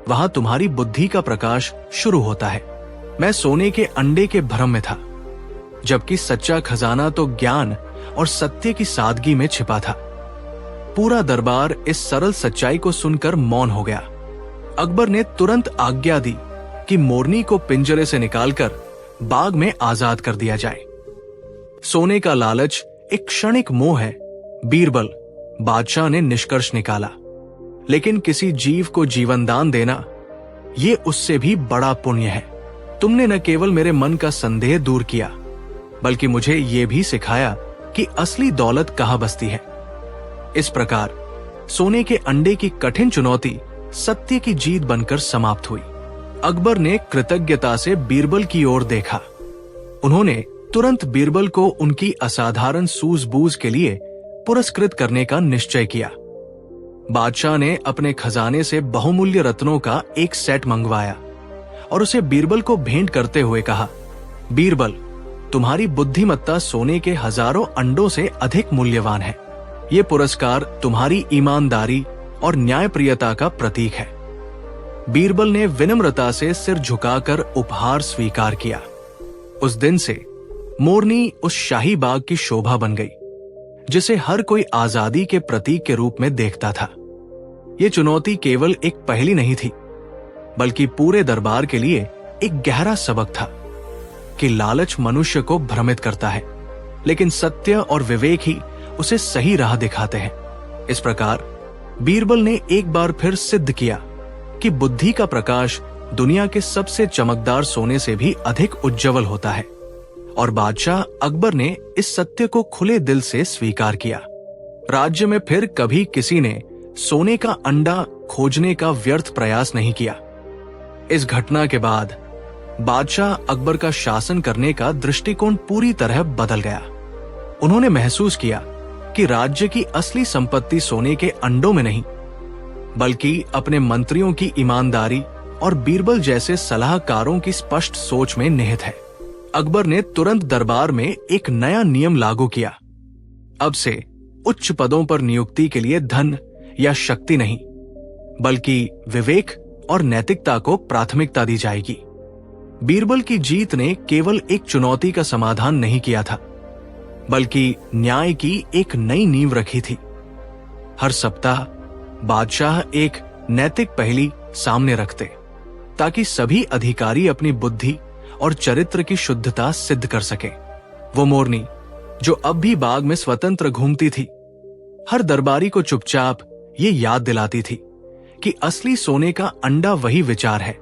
Speaker 1: वहां तुम्हारी बुद्धि का प्रकाश शुरू होता है। मैं सोने के अंडे के भ्रम में था, जबकि सच्चा खजाना तो ज्ञान और सत्य की सादगी में छिपा था। पूरा दरबार इस सरल सच्चाई को सुनकर मौन हो गया। अकबर ने तुरंत आज्ञा दी कि मोरनी को पिंजरे से निकालकर बाग में आजाद कर दिया जाए। सोने का लालच एक क्षणिक मोह है, बीरबल, बादशाह ने निष्कर्ष निकाला, लेकिन किसी जीव को जीवन दान देना, ये उससे भी बड़ा पुण्य है। तुमने न केवल मेरे मन का संदेह दूर किया, बल्कि मुझे ये भी सिखाया कि असली दौलत कहां बसती है। इस प्रकार सोने के अंडे की कठिन चुनौती सत्य की जीत बनकर समाप्त हुई। अकबर ने कृतज्ञता से बीरबल की ओर देखा। उन्होंने तुरंत बीरबल को उनकी असाधारण सूझबूझ के लिए पुरस्कृत करने का निश्चय किया। बादशाह ने अपने खजाने से बहुमूल्य रत्नों का एक सेट मंगवाया और उसे बीरबल को भेंट करते हुए कहा, बीरबल, तुम्हारी बुद्धिमत्ता सोने के हजारों अंडों से अधिक मूल्यवान है। ये पुरस्कार तुम्हारी ईमानदारी और न्यायप्रियता का प्रतीक है। बीरबल ने विनम्रता से सिर झुकाकर उपहार स्वीकार किया। उस दिन से मोरनी उस शाही बाग की शोभा बन गई, जिसे हर कोई आजादी के प्रतीक के रूप में देखता था। ये चुनौती केवल एक पहेली नहीं थी, बल्कि पूरे दरबार के लिए एक गहरा सबक था कि लालच मनुष्य को भ्रमित करता है, लेकिन सत्य और विवेक ही उसे सही राह दिखाते हैं। इस प्रकार बीरबल ने एक बार फिर सिद्ध किया कि बुद्धि का प्रकाश दुनिया के सबसे चमकदार सोने से भी अधिक उज्जवल होता है, और बादशाह अकबर ने इस सत्य को खुले दिल से स्वीकार किया। राज्य में फिर कभी किसी ने सोने का अंडा खोजने का व्यर्थ प्रयास नहीं किया। इस घटना के बाद बादशाह अकबर का शासन करने का दृष्टिकोण पूरी तरह बदल गया। उन्होंने महसूस किया कि राज्य की असली संपत्ति सोने के अंडों में नहीं, बल्कि अपने मंत्रियों की ईमानदारी और बीरबल जैसे सलाहकारों की स्पष्ट सोच में निहित है। अकबर ने तुरंत दरबार में एक नया नियम लागू किया। अब से उच्च पदों पर नियुक्ति के लिए धन या शक्ति नहीं, बल्कि विवेक और नैतिकता को प्राथमिकता दी जाएगी। बीरबल की जीत ने केवल एक चुनौती का समाधान नहीं किया था, बल्कि न्याय की एक नई नींव रखी थी। हर सप्ताह बादशाह एक नैतिक पहेली सामने रखते, ताकि सभी अधिकारी अपनी बुद्धि और चरित्र की शुद्धता सिद्ध कर सके। वो मोरनी जो अब भी बाग में स्वतंत्र घूमती थी, हर दरबारी को चुपचाप ये याद दिलाती थी कि असली सोने का अंडा वही विचार है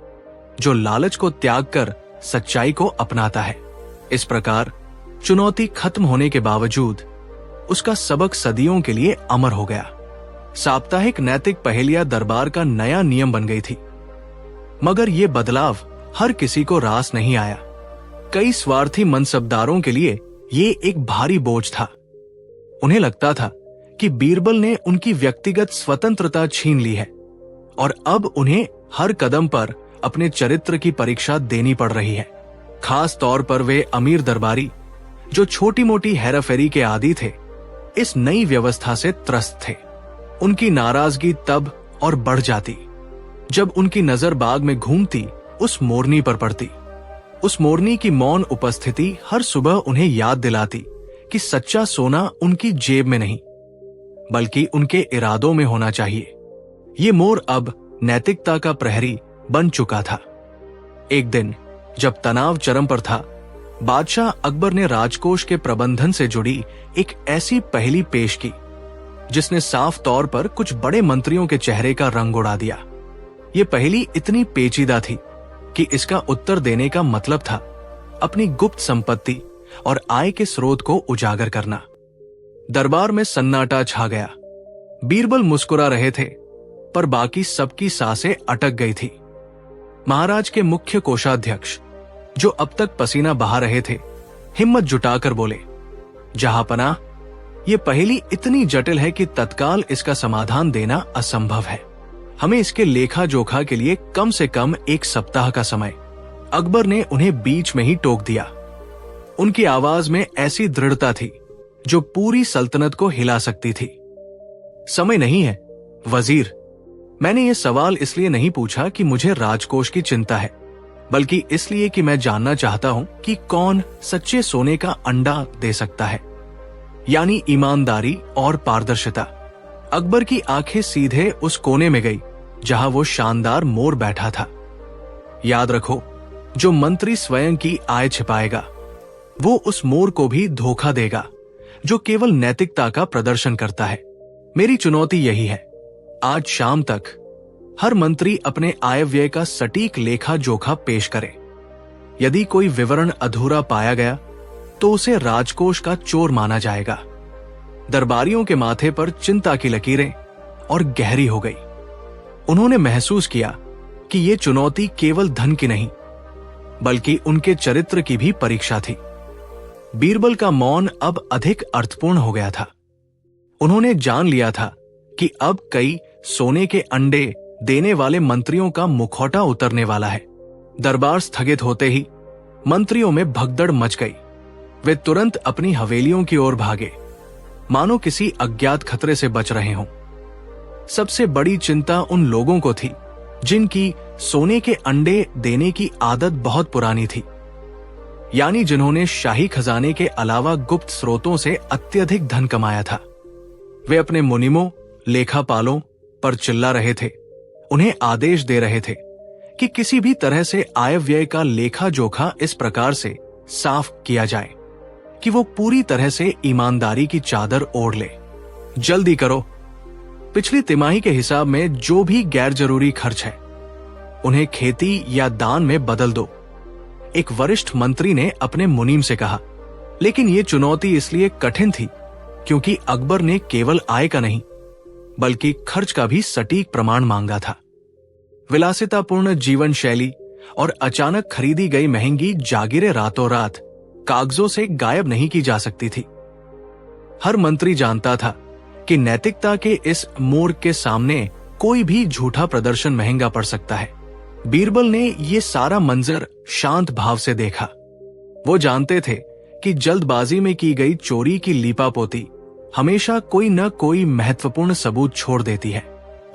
Speaker 1: जो लालच को त्याग कर सच्चाई को अपनाता है। इस प्रकार चुनौती खत्म होने के बावजूद उसका सबक सदियों के लिए अमर हो गया। साप्ताहिक नैतिक पहेलियां दरबार का नया नियम बन गई थी। मगर यह बदलाव हर किसी को रास नहीं आया। कई स्वार्थी मनसबदारों के लिए ये एक भारी बोझ था। उन्हें लगता था कि बीरबल ने उनकी व्यक्तिगत स्वतंत्रता छीन ली है और अब उन्हें हर कदम पर अपने चरित्र की परीक्षा देनी पड़ रही है। खास तौर पर वे अमीर दरबारी जो छोटी मोटी हेराफेरी के आदी थे, इस नई व्यवस्था से त्रस्त थे। उनकी नाराजगी तब और बढ़ जाती जब उनकी नजर बाग में घूमती उस मोरनी पर पड़ती। उस मोरनी की मौन उपस्थिति हर सुबह उन्हें याद दिलाती कि सच्चा सोना उनकी जेब में नहीं, बल्कि उनके इरादों में होना चाहिए। ये मोर अब नैतिकता का प्रहरी बन चुका था। एक दिन जब तनाव चरम पर था, बादशाह अकबर ने राजकोष के प्रबंधन से जुड़ी एक ऐसी पहेली पेश की जिसने साफ तौर पर कुछ बड़े मंत्रियों के चेहरे का रंग उड़ा दिया। ये पहेली इतनी पेचीदा थी कि इसका उत्तर देने का मतलब था अपनी गुप्त संपत्ति और आय के स्रोत को उजागर करना। दरबार में सन्नाटा छा गया। बीरबल मुस्कुरा रहे थे, पर बाकी सबकी सांसें अटक गई थी। महाराज के मुख्य कोषाध्यक्ष, जो अब तक पसीना बहा रहे थे, हिम्मत जुटाकर बोले, जहांपनाह, ये पहेली इतनी जटिल है कि तत्काल इसका समाधान देना असंभव है। हमें इसके लेखा जोखा के लिए कम से कम 1 सप्ताह का समय। अकबर ने उन्हें बीच में ही टोक दिया। उनकी आवाज में ऐसी दृढ़ता थी जो पूरी सल्तनत को हिला सकती थी। समय नहीं है वजीर। मैंने ये सवाल इसलिए नहीं पूछा कि मुझे राजकोष की चिंता है, बल्कि इसलिए कि मैं जानना चाहता हूं कि कौन सच्चे सोने का अंडा दे सकता है, यानी ईमानदारी और पारदर्शिता। अकबर की आंखें सीधे उस कोने में गई जहां वो शानदार मोर बैठा था। याद रखो, जो मंत्री स्वयं की आय छिपाएगा, वो उस मोर को भी धोखा देगा जो केवल नैतिकता का प्रदर्शन करता है। मेरी चुनौती यही है, आज शाम तक हर मंत्री अपने आय व्यय का सटीक लेखा जोखा पेश करे। यदि कोई विवरण अधूरा पाया गया तो उसे राजकोष का चोर माना जाएगा। दरबारियों के माथे पर चिंता की लकीरें और गहरी हो गई। उन्होंने महसूस किया कि यह चुनौती केवल धन की नहीं, बल्कि उनके चरित्र की भी परीक्षा थी। बीरबल का मौन अब अधिक अर्थपूर्ण हो गया था। उन्होंने जान लिया था कि अब कई सोने के अंडे देने वाले मंत्रियों का मुखौटा उतरने वाला है। दरबार स्थगित होते ही मंत्रियों में भगदड़ मच गई। वे तुरंत अपनी हवेलियों की ओर भागे, मानो किसी अज्ञात खतरे से बच रहे हों। सबसे बड़ी चिंता उन लोगों को थी जिनकी सोने के अंडे देने की आदत बहुत पुरानी थी, यानी जिन्होंने शाही खजाने के अलावा गुप्त स्रोतों से अत्यधिक धन कमाया था। वे अपने मुनिमों, लेखापालों पर चिल्ला रहे थे, उन्हें आदेश दे रहे थे कि किसी भी तरह से आय व्यय का लेखा जोखा इस प्रकार से साफ किया जाए कि वो पूरी तरह से ईमानदारी की चादर ओढ़ ले। जल्दी करो। पिछली तिमाही के हिसाब में जो भी गैर जरूरी खर्च है उन्हें खेती या दान में बदल दो, एक वरिष्ठ मंत्री ने अपने मुनीम से कहा। लेकिन ये चुनौती इसलिए कठिन थी क्योंकि अकबर ने केवल आय का नहीं बल्कि खर्च का भी सटीक प्रमाण मांगा था। विलासितापूर्ण जीवन शैली और अचानक खरीदी गई महंगी जागीरें रातों रात कागजों से गायब नहीं की जा सकती थी। हर मंत्री जानता था कि नैतिकता के इस मोड़ के सामने कोई भी झूठा प्रदर्शन महंगा पड़ सकता है। बीरबल ने ये सारा मंजर शांत भाव से देखा। वो जानते थे कि जल्दबाजी में की गई चोरी की लीपापोती हमेशा कोई न कोई महत्वपूर्ण सबूत छोड़ देती है।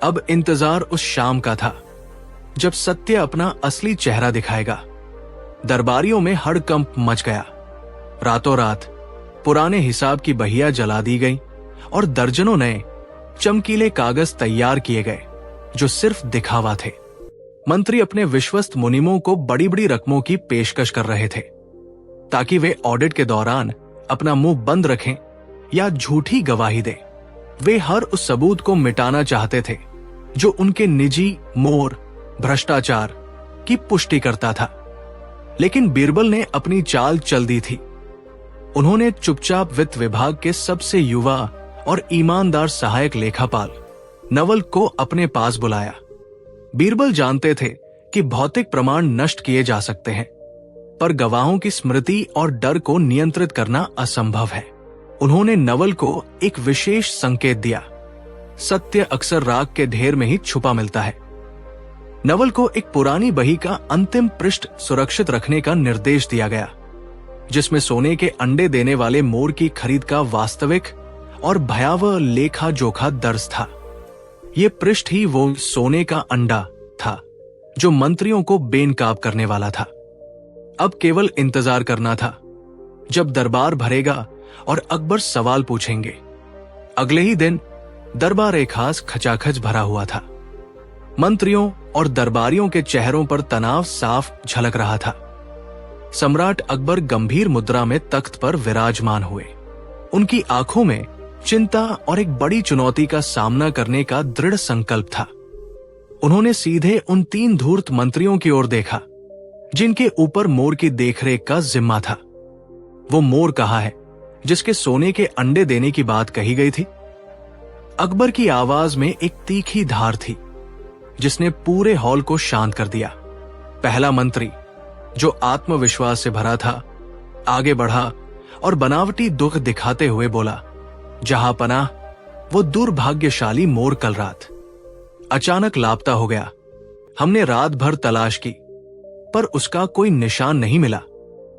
Speaker 1: अब इंतजार उस शाम का था जब सत्य अपना असली चेहरा दिखाएगा। दरबारियों में हड़कंप मच गया। रातों रात पुराने हिसाब की बहिया जला दी गई और दर्जनों नए चमकीले कागज तैयार किए गए जो सिर्फ दिखावा थे। मंत्री अपने विश्वस्त मुनीमों को बड़ी बड़ी रकमों की पेशकश कर रहे थे ताकि वे ऑडिट के दौरान अपना मुंह बंद रखें या झूठी गवाही दें। वे हर उस सबूत को मिटाना चाहते थे जो उनके निजी मोह, भ्रष्टाचार की पुष्टि करता था। लेकिन बीरबल ने अपनी चाल चल दी थी। उन्होंने चुपचाप वित्त विभाग के सबसे युवा और ईमानदार सहायक लेखापाल नवल को अपने पास बुलाया। बीरबल जानते थे कि भौतिक प्रमाण नष्ट किए जा सकते हैं, पर गवाहों की स्मृति और डर को नियंत्रित करना असंभव है। उन्होंने नवल को एक विशेष संकेत दिया। सत्य अक्सर राख के ढेर में ही छुपा मिलता है। नवल को एक पुरानी बही का अंतिम पृष्ठ सुरक्षित रखने का निर्देश दिया गया जिसमें सोने के अंडे देने वाले मोर की खरीद का वास्तविक और भयावह लेखा जोखा दर्ज था। ये पृष्ठ ही वो सोने का अंडा था जो मंत्रियों को बेनकाब करने वाला था। अब केवल इंतजार करना था जब दरबार भरेगा और अकबर सवाल पूछेंगे। अगले ही दिन दरबार एक खास खचाखच भरा हुआ था। मंत्रियों और दरबारियों के चेहरों पर तनाव साफ झलक रहा था। सम्राट अकबर गंभीर मुद्रा में तख्त पर विराजमान हुए। उनकी आंखों में चिंता और एक बड़ी चुनौती का सामना करने का दृढ़ संकल्प था। उन्होंने सीधे उन 3 धूर्त मंत्रियों की ओर देखा जिनके ऊपर मोर की देखरेख का जिम्मा था। वो मोर कहाँ है जिसके सोने के अंडे देने की बात कही गई थी? अकबर की आवाज में एक तीखी धार थी जिसने पूरे हॉल को शांत कर दिया। पहला मंत्री जो आत्मविश्वास से भरा था आगे बढ़ा और बनावटी दुख दिखाते हुए बोला, जहां पनाह वो दुर्भाग्यशाली मोर कल रात अचानक लापता हो गया। हमने रात भर तलाश की पर उसका कोई निशान नहीं मिला।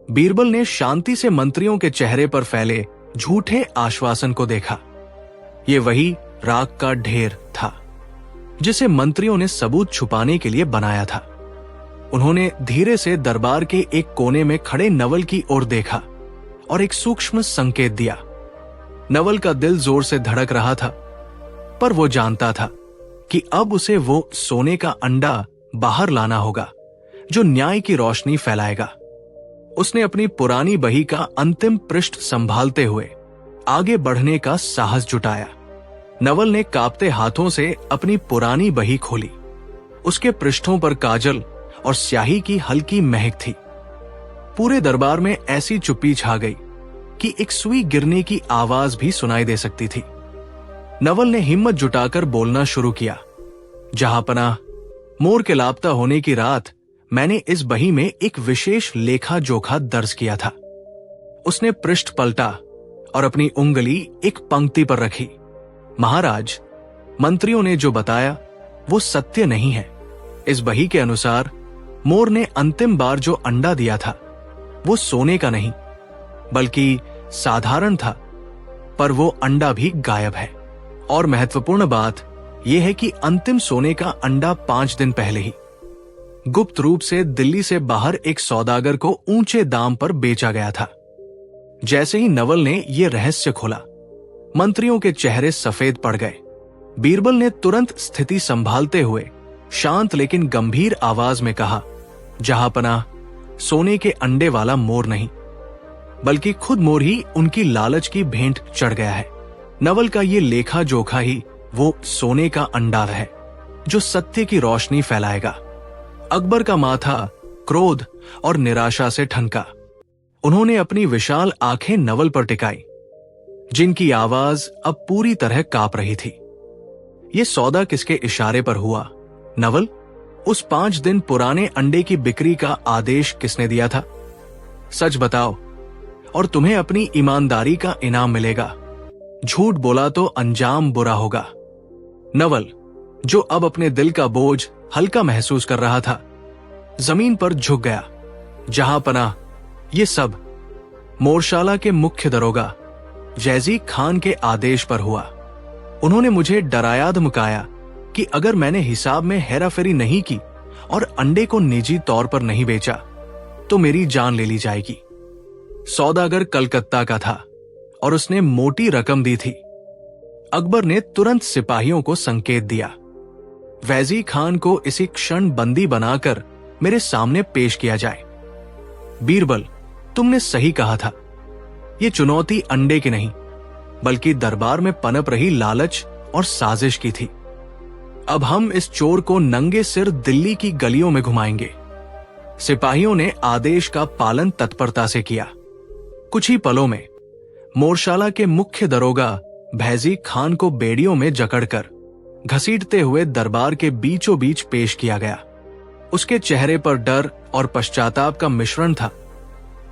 Speaker 1: बीरबल ने शांति से मंत्रियों के चेहरे पर फैले झूठे आश्वासन को देखा। ये वही राख का ढेर था जिसे मंत्रियों ने सबूत छुपाने के लिए बनाया था। उन्होंने धीरे से दरबार के एक कोने में खड़े नवल की ओर देखा और एक सूक्ष्म संकेत दिया। नवल का दिल जोर से धड़क रहा था, पर वो जानता था कि अब उसे वो सोने का अंडा बाहर लाना होगा जो न्याय की रोशनी फैलाएगा। उसने अपनी पुरानी बही का अंतिम पृष्ठ संभालते हुए आगे बढ़ने का साहस जुटाया। नवल ने कांपते हाथों से अपनी पुरानी बही खोली। उसके पृष्ठों पर काजल और स्याही की हल्की महक थी। पूरे दरबार में ऐसी चुप्पी छा गई कि एक सुई गिरने की आवाज भी सुनाई दे सकती थी। नवल ने हिम्मत जुटाकर बोलना शुरू किया, जहां पनाह मोर के लापता होने की रात मैंने इस बही में एक विशेष लेखा जोखा दर्ज किया था। उसने पृष्ठ पलटा और अपनी उंगली एक पंक्ति पर रखी। महाराज, मंत्रियों ने जो बताया वो सत्य नहीं है। इस बही के अनुसार मोर ने अंतिम बार जो अंडा दिया था वो सोने का नहीं बल्कि साधारण था, पर वो अंडा भी गायब है। और महत्वपूर्ण बात यह है कि अंतिम सोने का अंडा 5 दिन पहले ही गुप्त रूप से दिल्ली से बाहर एक सौदागर को ऊंचे दाम पर बेचा गया था। जैसे ही नवल ने यह रहस्य खोला, मंत्रियों के चेहरे सफेद पड़ गए। बीरबल ने तुरंत स्थिति संभालते हुए शांत लेकिन गंभीर आवाज में कहा, जहां पनाह सोने के अंडे वाला मोर नहीं बल्कि खुद मोर ही उनकी लालच की भेंट चढ़ गया है। नवल का ये लेखा जोखा ही वो सोने का अंडा है जो सत्य की रोशनी फैलाएगा। अकबर का माथा क्रोध और निराशा से ठनका। उन्होंने अपनी विशाल आंखें नवल पर टिकाई, जिनकी आवाज अब पूरी तरह कांप रही थी। ये सौदा किसके इशारे पर हुआ, नवल? उस 5 दिन पुराने अंडे की बिक्री का आदेश किसने दिया था? सच बताओ और तुम्हें अपनी ईमानदारी का इनाम मिलेगा। झूठ बोला तो अंजाम बुरा होगा। नवल, जो अब अपने दिल का बोझ हल्का महसूस कर रहा था, जमीन पर झुक गया। जहां पनाह, ये सब मोरशाला के मुख्य दरोगा जैजी खान के आदेश पर हुआ। उन्होंने मुझे डराया धमकाया कि अगर मैंने हिसाब में हेराफेरी नहीं की और अंडे को निजी तौर पर नहीं बेचा तो मेरी जान ले ली जाएगी। सौदागर कलकत्ता का था और उसने मोटी रकम दी थी। अकबर ने तुरंत सिपाहियों को संकेत दिया, वैजी खान को इसी क्षण बंदी बनाकर मेरे सामने पेश किया जाए। बीरबल, तुमने सही कहा था। ये चुनौती अंडे की नहीं, बल्कि दरबार में पनप रही लालच और साजिश की थी। अब हम इस चोर को नंगे सिर दिल्ली की गलियों में घुमाएंगे। सिपाहियों ने आदेश का पालन तत्परता से किया। कुछ ही पलों में मोरशाला के मुख्य दरोगा भैजी खान को बेड़ियों में जकड़कर घसीटते हुए दरबार के बीचों बीच पेश किया गया। उसके चेहरे पर डर और पश्चाताप का मिश्रण था,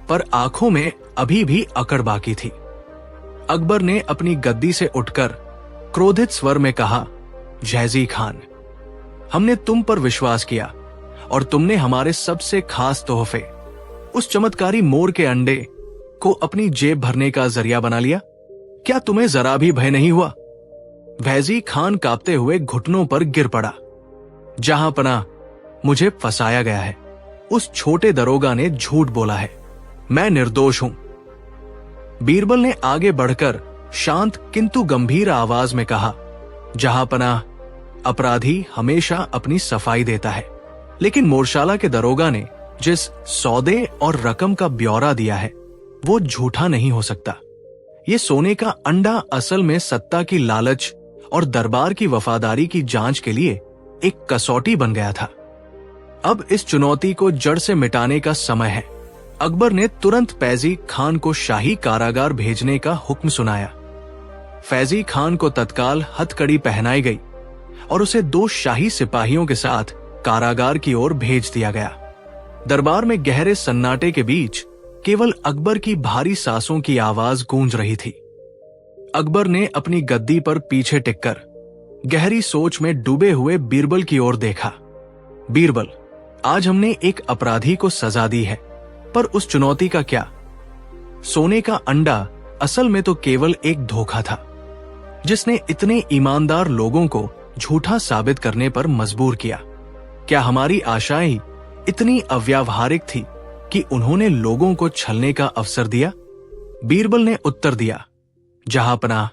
Speaker 1: पर आंखों में अभी भी अकड़ बाकी थी। अकबर ने अपनी गद्दी से उठकर क्रोधित स्वर में कहा, जैजी खान, हमने तुम पर विश्वास किया और तुमने हमारे सबसे खास तोहफे, उस चमत्कारी मोर के अंडे को अपनी जेब भरने का जरिया बना लिया। क्या तुम्हें जरा भी भय नहीं हुआ? भैजी खान कांपते हुए घुटनों पर गिर पड़ा। जहां पनाह, मुझे फंसाया गया है। उस छोटे दरोगा ने झूठ बोला है। मैं निर्दोष हूं। बीरबल ने आगे बढ़कर शांत किंतु गंभीर आवाज में कहा, जहां पनाह, अपराधी हमेशा अपनी सफाई देता है, लेकिन मोरशाला के दरोगा ने जिस सौदे और रकम का ब्यौरा दिया है वो झूठा नहीं हो सकता। ये सोने का अंडा असल में सत्ता की लालच और दरबार की वफादारी की जांच के लिए एक कसौटी बन गया था। अब इस चुनौती को जड़ से मिटाने का समय है। अकबर ने तुरंत फैजी खान को शाही कारागार भेजने का हुक्म सुनाया। फैजी खान को तत्काल हथकड़ी पहनाई गई और उसे 2 शाही सिपाहियों के साथ कारागार की ओर भेज दिया गया। दरबार में गहरे सन्नाटे के बीच केवल अकबर की भारी सांसों की आवाज गूंज रही थी। अकबर ने अपनी गद्दी पर पीछे टिककर गहरी सोच में डूबे हुए बीरबल की ओर देखा। बीरबल, आज हमने एक अपराधी को सजा दी है, पर उस चुनौती का क्या? सोने का अंडा असल में तो केवल एक धोखा था, जिसने इतने ईमानदार लोगों को झूठा साबित करने पर मजबूर किया। क्या हमारी आशाएं इतनी अव्यावहारिक थी कि उन्होंने लोगों को छलने का अवसर दिया? बीरबल ने उत्तर दिया, जहां पनाह,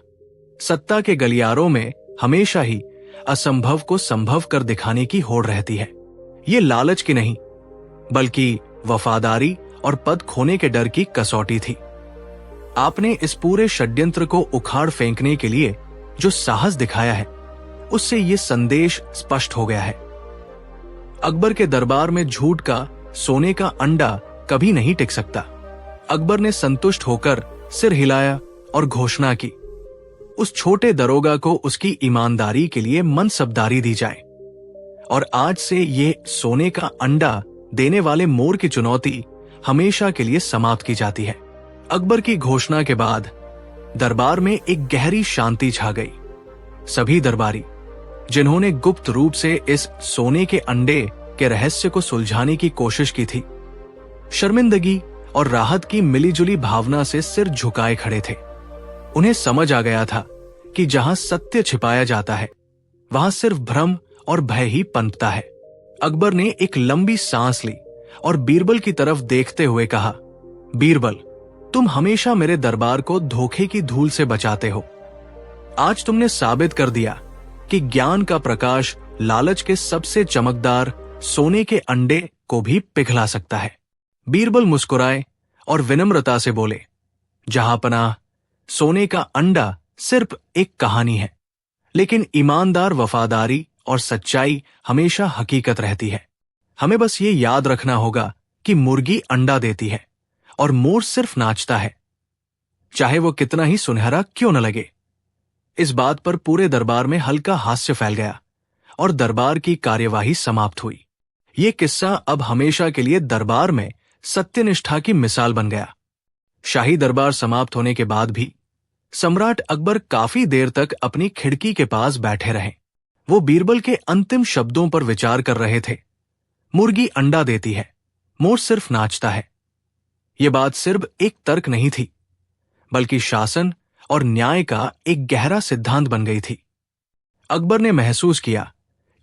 Speaker 1: सत्ता के गलियारों में हमेशा ही असंभव को संभव कर दिखाने की होड़ रहती है। ये लालच की नहीं, बल्कि वफादारी और पद खोने के डर की कसौटी थी। आपने इस पूरे षड्यंत्र को उखाड़ फेंकने के लिए जो साहस दिखाया है, उससे ये संदेश स्पष्ट हो गया है। अकबर के दरबार में झूठ का सोने का अंडा कभी नहीं टिक सकता। अकबर ने संतुष्ट होकर सिर हिलाया और घोषणा की, उस छोटे दरोगा को उसकी ईमानदारी के लिए मनसबदारी दी जाए और आज से ये सोने का अंडा देने वाले मोर की चुनौती हमेशा के लिए समाप्त की जाती है। अकबर की घोषणा के बाद दरबार में एक गहरी शांति छा गई। सभी दरबारी जिन्होंने गुप्त रूप से इस सोने के अंडे के रहस्य को सुलझाने की कोशिश की थी, शर्मिंदगी और राहत की मिलीजुली भावना से सिर झुकाए खड़े थे। उन्हें समझ आ गया था कि जहां सत्य छिपाया जाता है, वहां सिर्फ भ्रम और भय ही पनपता है। अकबर ने एक लंबी सांस ली और बीरबल की तरफ देखते हुए कहा, बीरबल, तुम हमेशा मेरे दरबार को धोखे की धूल से बचाते हो। आज तुमने साबित कर दिया कि ज्ञान का प्रकाश लालच के सबसे चमकदार सोने के अंडे को भी पिघला सकता है। बीरबल मुस्कुराए और विनम्रता से बोले, जहां पनाह, सोने का अंडा सिर्फ एक कहानी है, लेकिन ईमानदार वफादारी और सच्चाई हमेशा हकीकत रहती है। हमें बस ये याद रखना होगा कि मुर्गी अंडा देती है और मोर सिर्फ नाचता है, चाहे वो कितना ही सुनहरा क्यों न लगे। इस बात पर पूरे दरबार में हल्का हास्य फैल गया और दरबार की कार्यवाही समाप्त हुई। ये किस्सा अब हमेशा के लिए दरबार में सत्यनिष्ठा की मिसाल बन गया। शाही दरबार समाप्त होने के बाद भी सम्राट अकबर काफी देर तक अपनी खिड़की के पास बैठे रहे। वो बीरबल के अंतिम शब्दों पर विचार कर रहे थे। मुर्गी अंडा देती है, मोर सिर्फ नाचता है। ये बात सिर्फ एक तर्क नहीं थी, बल्कि शासन और न्याय का एक गहरा सिद्धांत बन गई थी। अकबर ने महसूस किया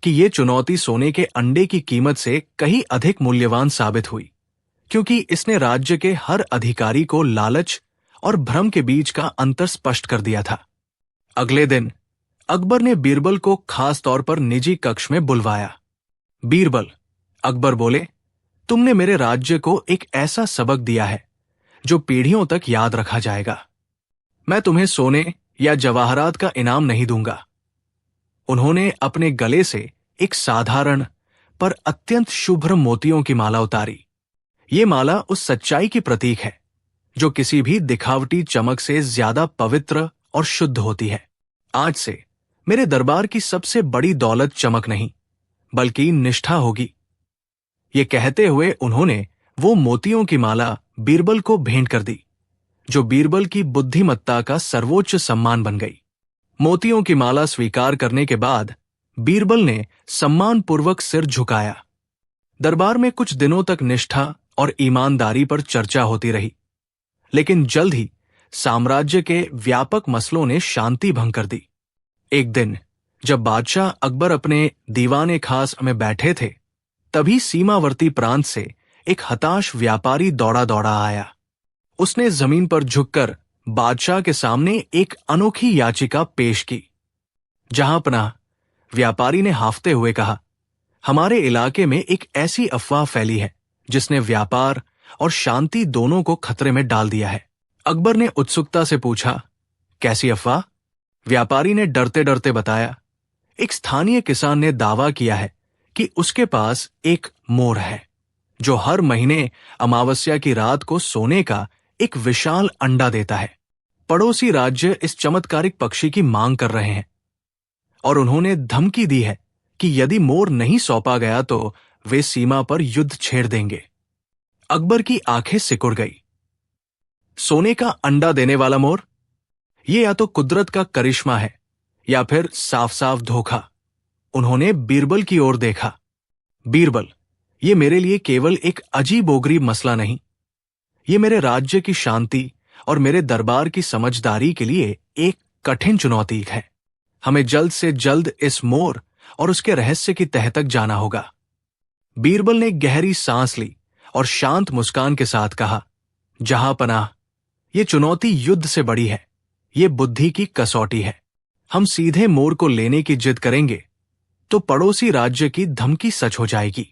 Speaker 1: कि ये चुनौती सोने के अंडे की कीमत से कहीं अधिक मूल्यवान साबित हुई, क्योंकि इसने राज्य के हर अधिकारी को लालच और भ्रम के बीच का अंतर स्पष्ट कर दिया था। अगले दिन अकबर ने बीरबल को खास तौर पर निजी कक्ष में बुलवाया। बीरबल, अकबर बोले, तुमने मेरे राज्य को एक ऐसा सबक दिया है जो पीढ़ियों तक याद रखा जाएगा। मैं तुम्हें सोने या जवाहरात का इनाम नहीं दूंगा। उन्होंने अपने गले से एक साधारण पर अत्यंत शुभ्र मोतियों की माला उतारी। ये माला उस सच्चाई की प्रतीक है जो किसी भी दिखावटी चमक से ज्यादा पवित्र और शुद्ध होती है। आज से मेरे दरबार की सबसे बड़ी दौलत चमक नहीं, बल्कि निष्ठा होगी। ये कहते हुए उन्होंने वो मोतियों की माला बीरबल को भेंट कर दी, जो बीरबल की बुद्धिमत्ता का सर्वोच्च सम्मान बन गई। मोतियों की माला स्वीकार करने के बाद बीरबल ने सम्मानपूर्वक सिर झुकाया। दरबार में कुछ दिनों तक निष्ठा और ईमानदारी पर चर्चा होती रही, लेकिन जल्द ही साम्राज्य के व्यापक मसलों ने शांति भंग कर दी। एक दिन जब बादशाह अकबर अपने दीवाने खास में बैठे थे, तभी सीमावर्ती प्रांत से एक हताश व्यापारी दौड़ा दौड़ा आया। उसने जमीन पर झुककर बादशाह के सामने एक अनोखी याचिका पेश की। जहांपनाह, व्यापारी ने हाफते हुए कहा, हमारे इलाके में एक ऐसी अफवाह फैली है जिसने व्यापार और शांति दोनों को खतरे में डाल दिया है। अकबर ने उत्सुकता से पूछा, कैसी अफवाह? व्यापारी ने डरते डरते बताया, एक स्थानीय किसान ने दावा किया है कि उसके पास एक मोर है जो हर महीने अमावस्या की रात को सोने का एक विशाल अंडा देता है। पड़ोसी राज्य इस चमत्कारिक पक्षी की मांग कर रहे हैं और उन्होंने धमकी दी है कि यदि मोर नहीं सौंपा गया तो वे सीमा पर युद्ध छेड़ देंगे। अकबर की आंखें सिकुड़ गई। सोने का अंडा देने वाला मोर, ये या तो कुदरत का करिश्मा है या फिर साफ साफ धोखा। उन्होंने बीरबल की ओर देखा। बीरबल, ये मेरे लिए केवल एक अजीबोगरीब मसला नहीं, ये मेरे राज्य की शांति और मेरे दरबार की समझदारी के लिए एक कठिन चुनौती है। हमें जल्द से जल्द इस मोर और उसके रहस्य की तह तक जाना होगा। बीरबल ने गहरी सांस ली और शांत मुस्कान के साथ कहा, जहांपनाह, ये चुनौती युद्ध से बड़ी है, ये बुद्धि की कसौटी है। हम सीधे मोर को लेने की जिद करेंगे तो पड़ोसी राज्य की धमकी सच हो जाएगी।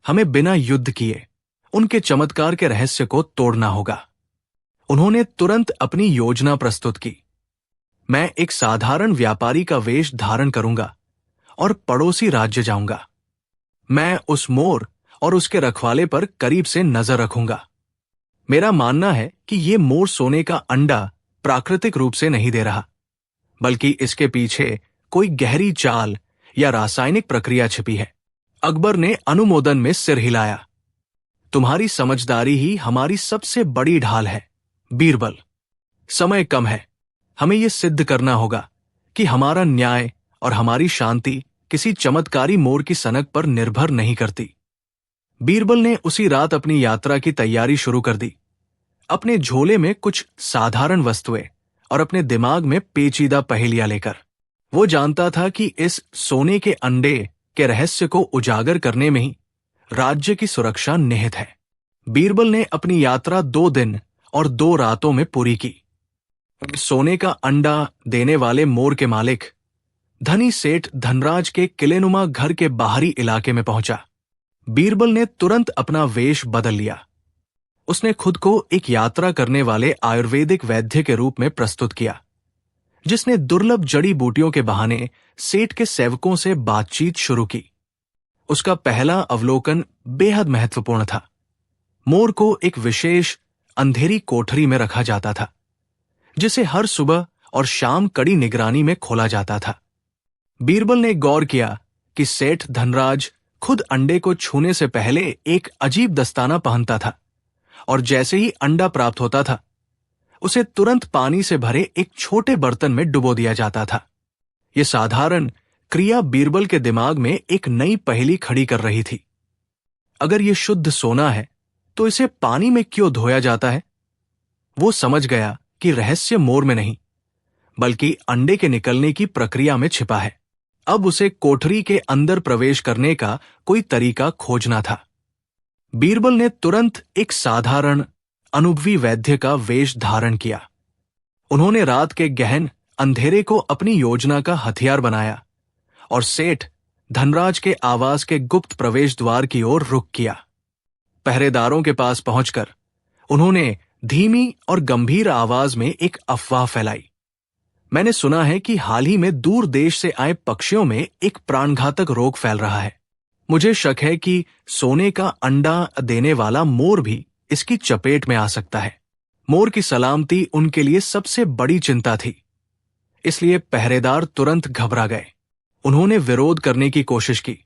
Speaker 1: हमें बिना युद्ध किए उनके चमत्कार के रहस्य को तोड़ना होगा। उन्होंने तुरंत अपनी योजना प्रस्तुत की। मैं एक साधारण व्यापारी का वेश धारण करूंगा और पड़ोसी राज्य जाऊंगा। मैं उस मोर और उसके रखवाले पर करीब से नजर रखूंगा। मेरा मानना है कि ये मोर सोने का अंडा प्राकृतिक रूप से नहीं दे रहा, बल्कि इसके पीछे कोई गहरी चाल या रासायनिक प्रक्रिया छिपी है। अकबर ने अनुमोदन में सिर हिलाया। तुम्हारी समझदारी ही हमारी सबसे बड़ी ढाल है बीरबल। समय कम है, हमें यह सिद्ध करना होगा कि हमारा न्याय और हमारी शांति किसी चमत्कारी मोर की सनक पर निर्भर नहीं करती। बीरबल ने उसी रात अपनी यात्रा की तैयारी शुरू कर दी। अपने झोले में कुछ साधारण वस्तुएं और अपने दिमाग में पेचीदा पहेलियां लेकर। वो जानता था कि इस सोने के अंडे के रहस्य को उजागर करने में ही राज्य की सुरक्षा निहित है। बीरबल ने अपनी यात्रा 2 दिन और 2 रातों में पूरी की। सोने का अंडा देने वाले मोर के मालिक धनी सेठ धनराज के किलेनुमा घर के बाहरी इलाके में पहुंचा। बीरबल ने तुरंत अपना वेश बदल लिया। उसने खुद को एक यात्रा करने वाले आयुर्वेदिक वैद्य के रूप में प्रस्तुत किया, जिसने दुर्लभ जड़ी बूटियों के बहाने सेठ के सेवकों से बातचीत शुरू की। उसका पहला अवलोकन बेहद महत्वपूर्ण था। मोर को एक विशेष अंधेरी कोठरी में रखा जाता था, जिसे हर सुबह और शाम कड़ी निगरानी में खोला जाता था। बीरबल ने गौर किया कि सेठ धनराज खुद अंडे को छूने से पहले एक अजीब दस्ताना पहनता था, और जैसे ही अंडा प्राप्त होता था उसे तुरंत पानी से भरे एक छोटे बर्तन में डुबो दिया जाता था। यह साधारण क्रिया बीरबल के दिमाग में एक नई पहेली खड़ी कर रही थी। अगर यह शुद्ध सोना है तो इसे पानी में क्यों धोया जाता है? वो समझ गया कि रहस्य मोर में नहीं, बल्कि अंडे के निकलने की प्रक्रिया में छिपा है। अब उसे कोठरी के अंदर प्रवेश करने का कोई तरीका खोजना था। बीरबल ने तुरंत एक साधारण अनुभवी वैद्य का वेश धारण किया। उन्होंने रात के गहन अंधेरे को अपनी योजना का हथियार बनाया और सेठ धनराज के आवास के गुप्त प्रवेश द्वार की ओर रुख किया। पहरेदारों के पास पहुंचकर उन्होंने धीमी और गंभीर आवाज में एक अफवाह फैलाई। मैंने सुना है कि हाल ही में दूर देश से आए पक्षियों में एक प्राणघातक रोग फैल रहा है। मुझे शक है कि सोने का अंडा देने वाला मोर भी इसकी चपेट में आ सकता है। मोर की सलामती उनके लिए सबसे बड़ी चिंता थी, इसलिए पहरेदार तुरंत घबरा गए। उन्होंने विरोध करने की कोशिश की,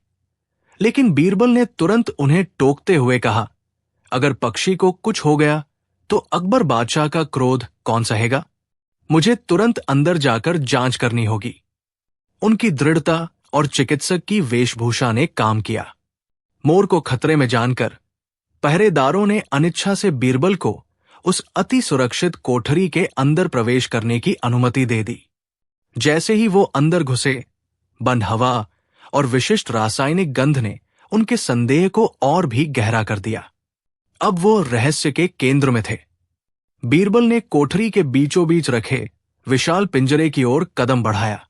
Speaker 1: लेकिन बीरबल ने तुरंत उन्हें टोकते हुए कहा, अगर पक्षी को कुछ हो गया तो अकबर बादशाह का क्रोध कौन सहेगा? मुझे तुरंत अंदर जाकर जांच करनी होगी। उनकी दृढ़ता और चिकित्सक की वेशभूषा ने काम किया। मोर को खतरे में जानकर पहरेदारों ने अनिच्छा से बीरबल को उस अति सुरक्षित कोठरी के अंदर प्रवेश करने की अनुमति दे दी। जैसे ही वो अंदर घुसे, बंद हवा और विशिष्ट रासायनिक गंध ने उनके संदेह को और भी गहरा कर दिया। अब वो रहस्य के केंद्र में थे। बीरबल ने कोठरी के बीचों बीच रखे विशाल पिंजरे की ओर कदम बढ़ाया।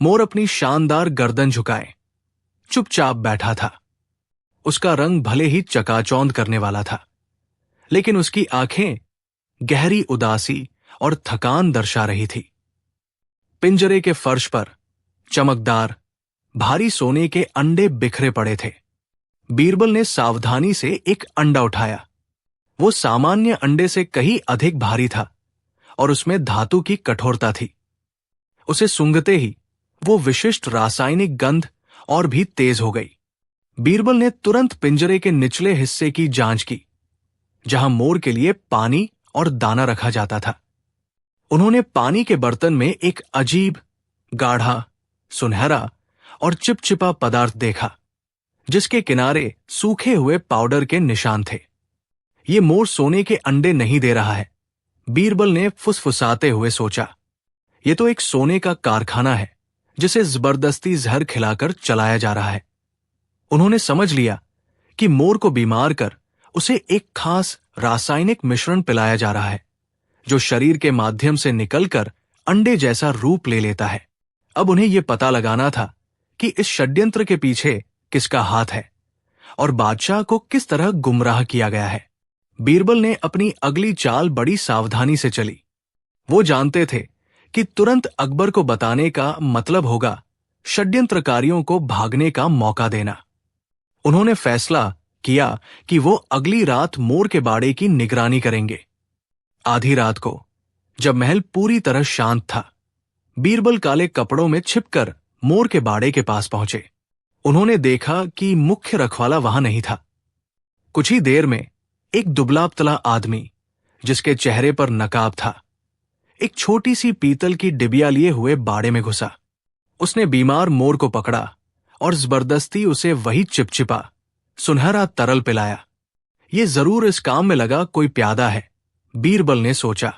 Speaker 1: मोर अपनी शानदार गर्दन झुकाए चुपचाप बैठा था। उसका रंग भले ही चकाचौंध करने वाला था, लेकिन उसकी आंखें गहरी उदासी और थकान दर्शा रही थी। पिंजरे के फर्श पर चमकदार भारी सोने के अंडे बिखरे पड़े थे। बीरबल ने सावधानी से एक अंडा उठाया। वो सामान्य अंडे से कहीं अधिक भारी था और उसमें धातु की कठोरता थी। उसे सूंघते ही वो विशिष्ट रासायनिक गंध और भी तेज हो गई। बीरबल ने तुरंत पिंजरे के निचले हिस्से की जांच की, जहां मोर के लिए पानी और दाना रखा जाता था। उन्होंने पानी के बर्तन में एक अजीब, गाढ़ा, सुनहरा और चिपचिपा पदार्थ देखा, जिसके किनारे सूखे हुए पाउडर के निशान थे। ये मोर सोने के अंडे नहीं दे रहा है, बीरबल ने फुसफुसाते हुए सोचा। ये तो एक सोने का कारखाना है जिसे जबरदस्ती जहर खिलाकर चलाया जा रहा है। उन्होंने समझ लिया कि मोर को बीमार कर उसे एक खास रासायनिक मिश्रण पिलाया जा रहा है, जो शरीर के माध्यम से निकलकर अंडे जैसा रूप ले लेता है। अब उन्हें यह पता लगाना था कि इस षड्यंत्र के पीछे किसका हाथ है और बादशाह को किस तरह गुमराह किया गया है। बीरबल ने अपनी अगली चाल बड़ी सावधानी से चली। वो जानते थे कि तुरंत अकबर को बताने का मतलब होगा षड्यंत्रकारियों को भागने का मौका देना। उन्होंने फैसला किया कि वो अगली रात मोर के बाड़े की निगरानी करेंगे। आधी रात को, जब महल पूरी तरह शांत था, बीरबल काले कपड़ों में छिपकर मोर के बाड़े के पास पहुंचे। उन्होंने देखा कि मुख्य रखवाला वहां नहीं था। कुछ ही देर में एक दुबला पतला आदमी, जिसके चेहरे पर नकाब था, एक छोटी सी पीतल की डिबिया लिए हुए बाड़े में घुसा। उसने बीमार मोर को पकड़ा और जबरदस्ती उसे वही चिपचिपा, सुनहरा तरल पिलाया। ये जरूर इस काम में लगा कोई प्यादा है, बीरबल ने सोचा।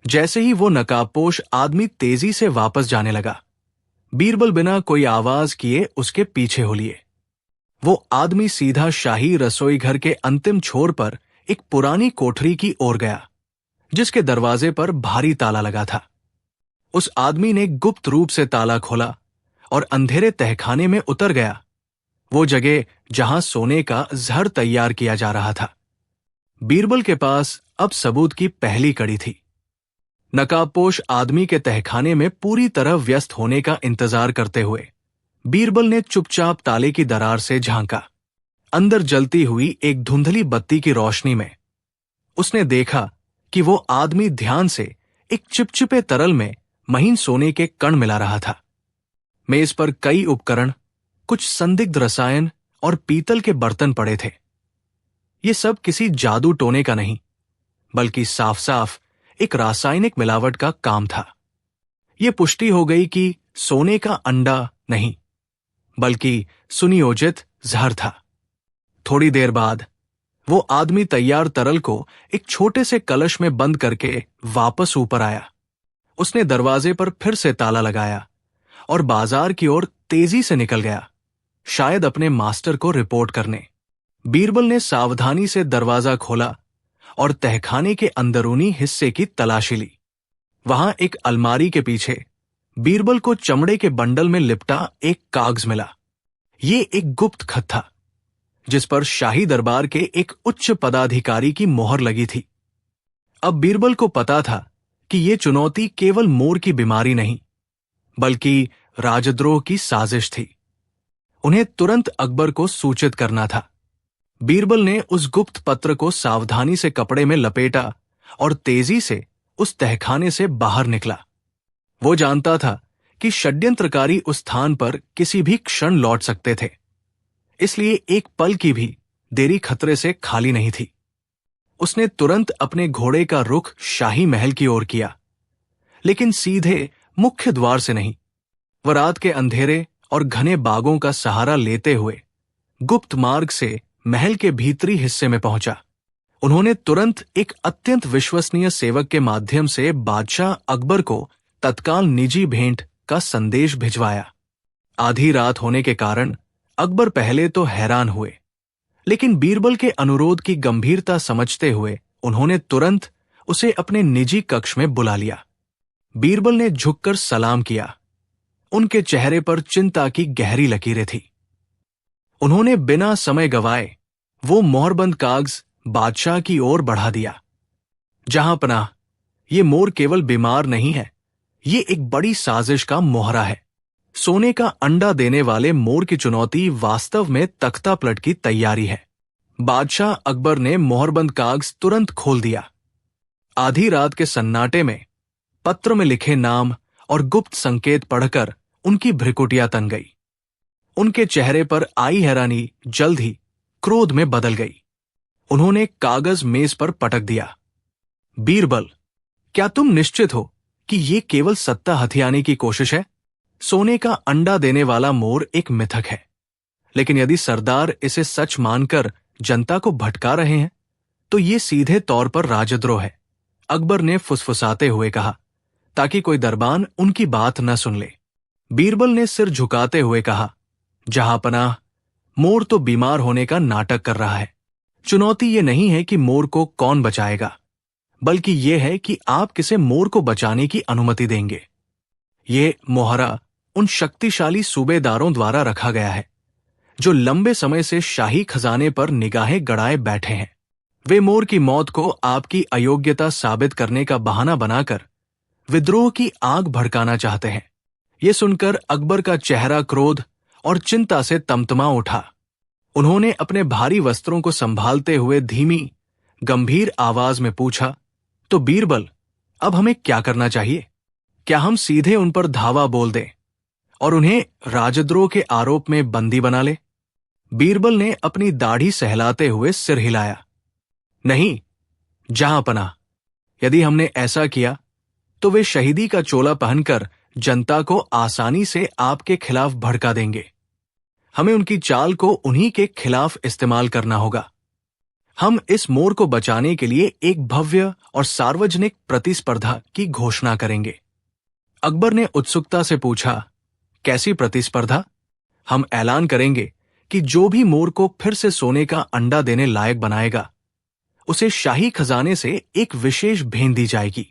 Speaker 1: जैसे ही वो नकाबपोश आदमी तेजी से वापस जाने लगा, बीरबल बिना कोई आवाज किए उसके पीछे हो लिए। वो आदमी सीधा शाही रसोई घर के अंतिम छोर पर एक पुरानी कोठरी की ओर गया, जिसके दरवाजे पर भारी ताला लगा था। उस आदमी ने गुप्त रूप से ताला खोला और अंधेरे तहखाने में उतर गया, वो जगह जहां सोने का जहर तैयार किया जा रहा था। बीरबल के पास अब सबूत की पहली कड़ी थी। नकाबपोश आदमी के तहखाने में पूरी तरह व्यस्त होने का इंतजार करते हुए बीरबल ने चुपचाप ताले की दरार से झांका। अंदर जलती हुई एक धुंधली बत्ती की रोशनी में उसने देखा कि वो आदमी ध्यान से एक चिपचिपे तरल में महीन सोने के कण मिला रहा था। मेज पर कई उपकरण, कुछ संदिग्ध रसायन और पीतल के बर्तन पड़े थे। ये सब किसी जादू टोने का नहीं, बल्कि साफ साफ एक रासायनिक मिलावट का काम था। ये पुष्टि हो गई कि सोने का अंडा नहीं, बल्कि सुनियोजित जहर था। थोड़ी देर बाद वो आदमी तैयार तरल को एक छोटे से कलश में बंद करके वापस ऊपर आया। उसने दरवाजे पर फिर से ताला लगाया और बाजार की ओर तेजी से निकल गया, शायद अपने मास्टर को रिपोर्ट करने। बीरबल ने सावधानी से दरवाजा खोला और तहखाने के अंदरूनी हिस्से की तलाशी ली। वहां एक अलमारी के पीछे बीरबल को चमड़े के बंडल में लिपटा एक कागज मिला। ये एक गुप्त खत था, जिस पर शाही दरबार के एक उच्च पदाधिकारी की मोहर लगी थी। अब बीरबल को पता था कि ये चुनौती केवल मोर की बीमारी नहीं, बल्कि राजद्रोह की साजिश थी। उन्हें तुरंत अकबर को सूचित करना था। बीरबल ने उस गुप्त पत्र को सावधानी से कपड़े में लपेटा और तेजी से उस तहखाने से बाहर निकला। वो जानता था कि षड्यंत्रकारी उस स्थान पर किसी भी क्षण लौट सकते थे, इसलिए एक पल की भी देरी खतरे से खाली नहीं थी। उसने तुरंत अपने घोड़े का रुख शाही महल की ओर किया, लेकिन सीधे मुख्य द्वार से नहीं। वह रात के अंधेरे और घने बागों का सहारा लेते हुए गुप्त मार्ग से महल के भीतरी हिस्से में पहुंचा। उन्होंने तुरंत एक अत्यंत विश्वसनीय सेवक के माध्यम से बादशाह अकबर को तत्काल निजी भेंट का संदेश भिजवाया। आधी रात होने के कारण अकबर पहले तो हैरान हुए, लेकिन बीरबल के अनुरोध की गंभीरता समझते हुए उन्होंने तुरंत उसे अपने निजी कक्ष में बुला लिया। बीरबल ने झुककर सलाम किया। उनके चेहरे पर चिंता की गहरी लकीरें थी। उन्होंने बिना समय गवाए वो मोहरबंद कागज बादशाह की ओर बढ़ा दिया। जहां पनाह, ये मोर केवल बीमार नहीं है, ये एक बड़ी साजिश का मोहरा है। सोने का अंडा देने वाले मोर की चुनौती वास्तव में तख्ता पलट की तैयारी है। बादशाह अकबर ने मोहरबंद कागज तुरंत खोल दिया। आधी रात के सन्नाटे में पत्र में लिखे नाम और गुप्त संकेत पढ़कर उनकी भ्रिकुटियां तन गई। उनके चेहरे पर आई हैरानी जल्द ही क्रोध में बदल गई। उन्होंने कागज मेज पर पटक दिया। बीरबल, क्या तुम निश्चित हो कि ये केवल सत्ता हथियाने की कोशिश है? सोने का अंडा देने वाला मोर एक मिथक है, लेकिन यदि सरदार इसे सच मानकर जनता को भटका रहे हैं, तो ये सीधे तौर पर राजद्रोह है, अकबर ने फुसफुसाते हुए कहा, ताकि कोई दरबान उनकी बात न सुन ले। बीरबल ने सिर झुकाते हुए कहा, जहांपनाह, मोर तो बीमार होने का नाटक कर रहा है। चुनौती ये नहीं है कि मोर को कौन बचाएगा, बल्कि यह है कि आप किसे मोर को बचाने की अनुमति देंगे। ये मोहरा उन शक्तिशाली सूबेदारों द्वारा रखा गया है जो लंबे समय से शाही खजाने पर निगाहें गड़ाए बैठे हैं। वे मोर की मौत को आपकी अयोग्यता साबित करने का बहाना बनाकर विद्रोह की आग भड़काना चाहते हैं। ये सुनकर अकबर का चेहरा क्रोध और चिंता से तमतमा उठा। उन्होंने अपने भारी वस्त्रों को संभालते हुए धीमी गंभीर आवाज में पूछा, तो बीरबल, अब हमें क्या करना चाहिए? क्या हम सीधे उन पर धावा बोल दें और उन्हें राजद्रोह के आरोप में बंदी बना ले? बीरबल ने अपनी दाढ़ी सहलाते हुए सिर हिलाया। नहीं, जहांपनाह, यदि हमने ऐसा किया तो वे शहीदी का चोला पहनकर जनता को आसानी से आपके खिलाफ भड़का देंगे। हमें उनकी चाल को उन्हीं के खिलाफ इस्तेमाल करना होगा। हम इस मोर को बचाने के लिए एक भव्य और सार्वजनिक प्रतिस्पर्धा की घोषणा करेंगे। अकबर ने उत्सुकता से पूछा, कैसी प्रतिस्पर्धा? हम ऐलान करेंगे कि जो भी मोर को फिर से सोने का अंडा देने लायक बनाएगा, उसे शाही खजाने से एक विशेष भेंट दी जाएगी।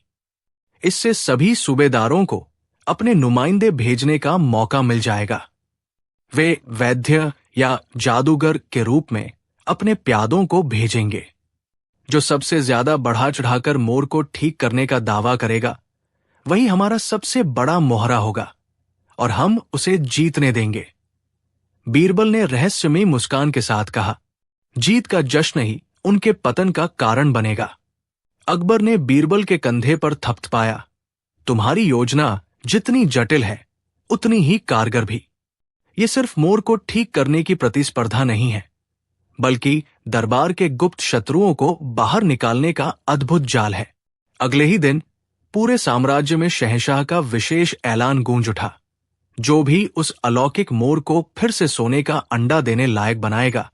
Speaker 1: इससे सभी सूबेदारों को अपने नुमाइंदे भेजने का मौका मिल जाएगा। वे वैद्य या जादूगर के रूप में अपने प्यादों को भेजेंगे। जो सबसे ज्यादा बढ़ा चढ़ाकर मोर को ठीक करने का दावा करेगा, वही हमारा सबसे बड़ा मोहरा होगा और हम उसे जीतने देंगे। बीरबल ने रहस्यमयी मुस्कान के साथ कहा, जीत का जश्न ही उनके पतन का कारण बनेगा। अकबर ने बीरबल के कंधे पर थपथपाया, तुम्हारी योजना जितनी जटिल है उतनी ही कारगर भी। ये सिर्फ मोर को ठीक करने की प्रतिस्पर्धा नहीं है, बल्कि दरबार के गुप्त शत्रुओं को बाहर निकालने का अद्भुत जाल है। अगले ही दिन पूरे साम्राज्य में शहंशाह का विशेष ऐलान गूंज उठा, जो भी उस अलौकिक मोर को फिर से सोने का अंडा देने लायक बनाएगा,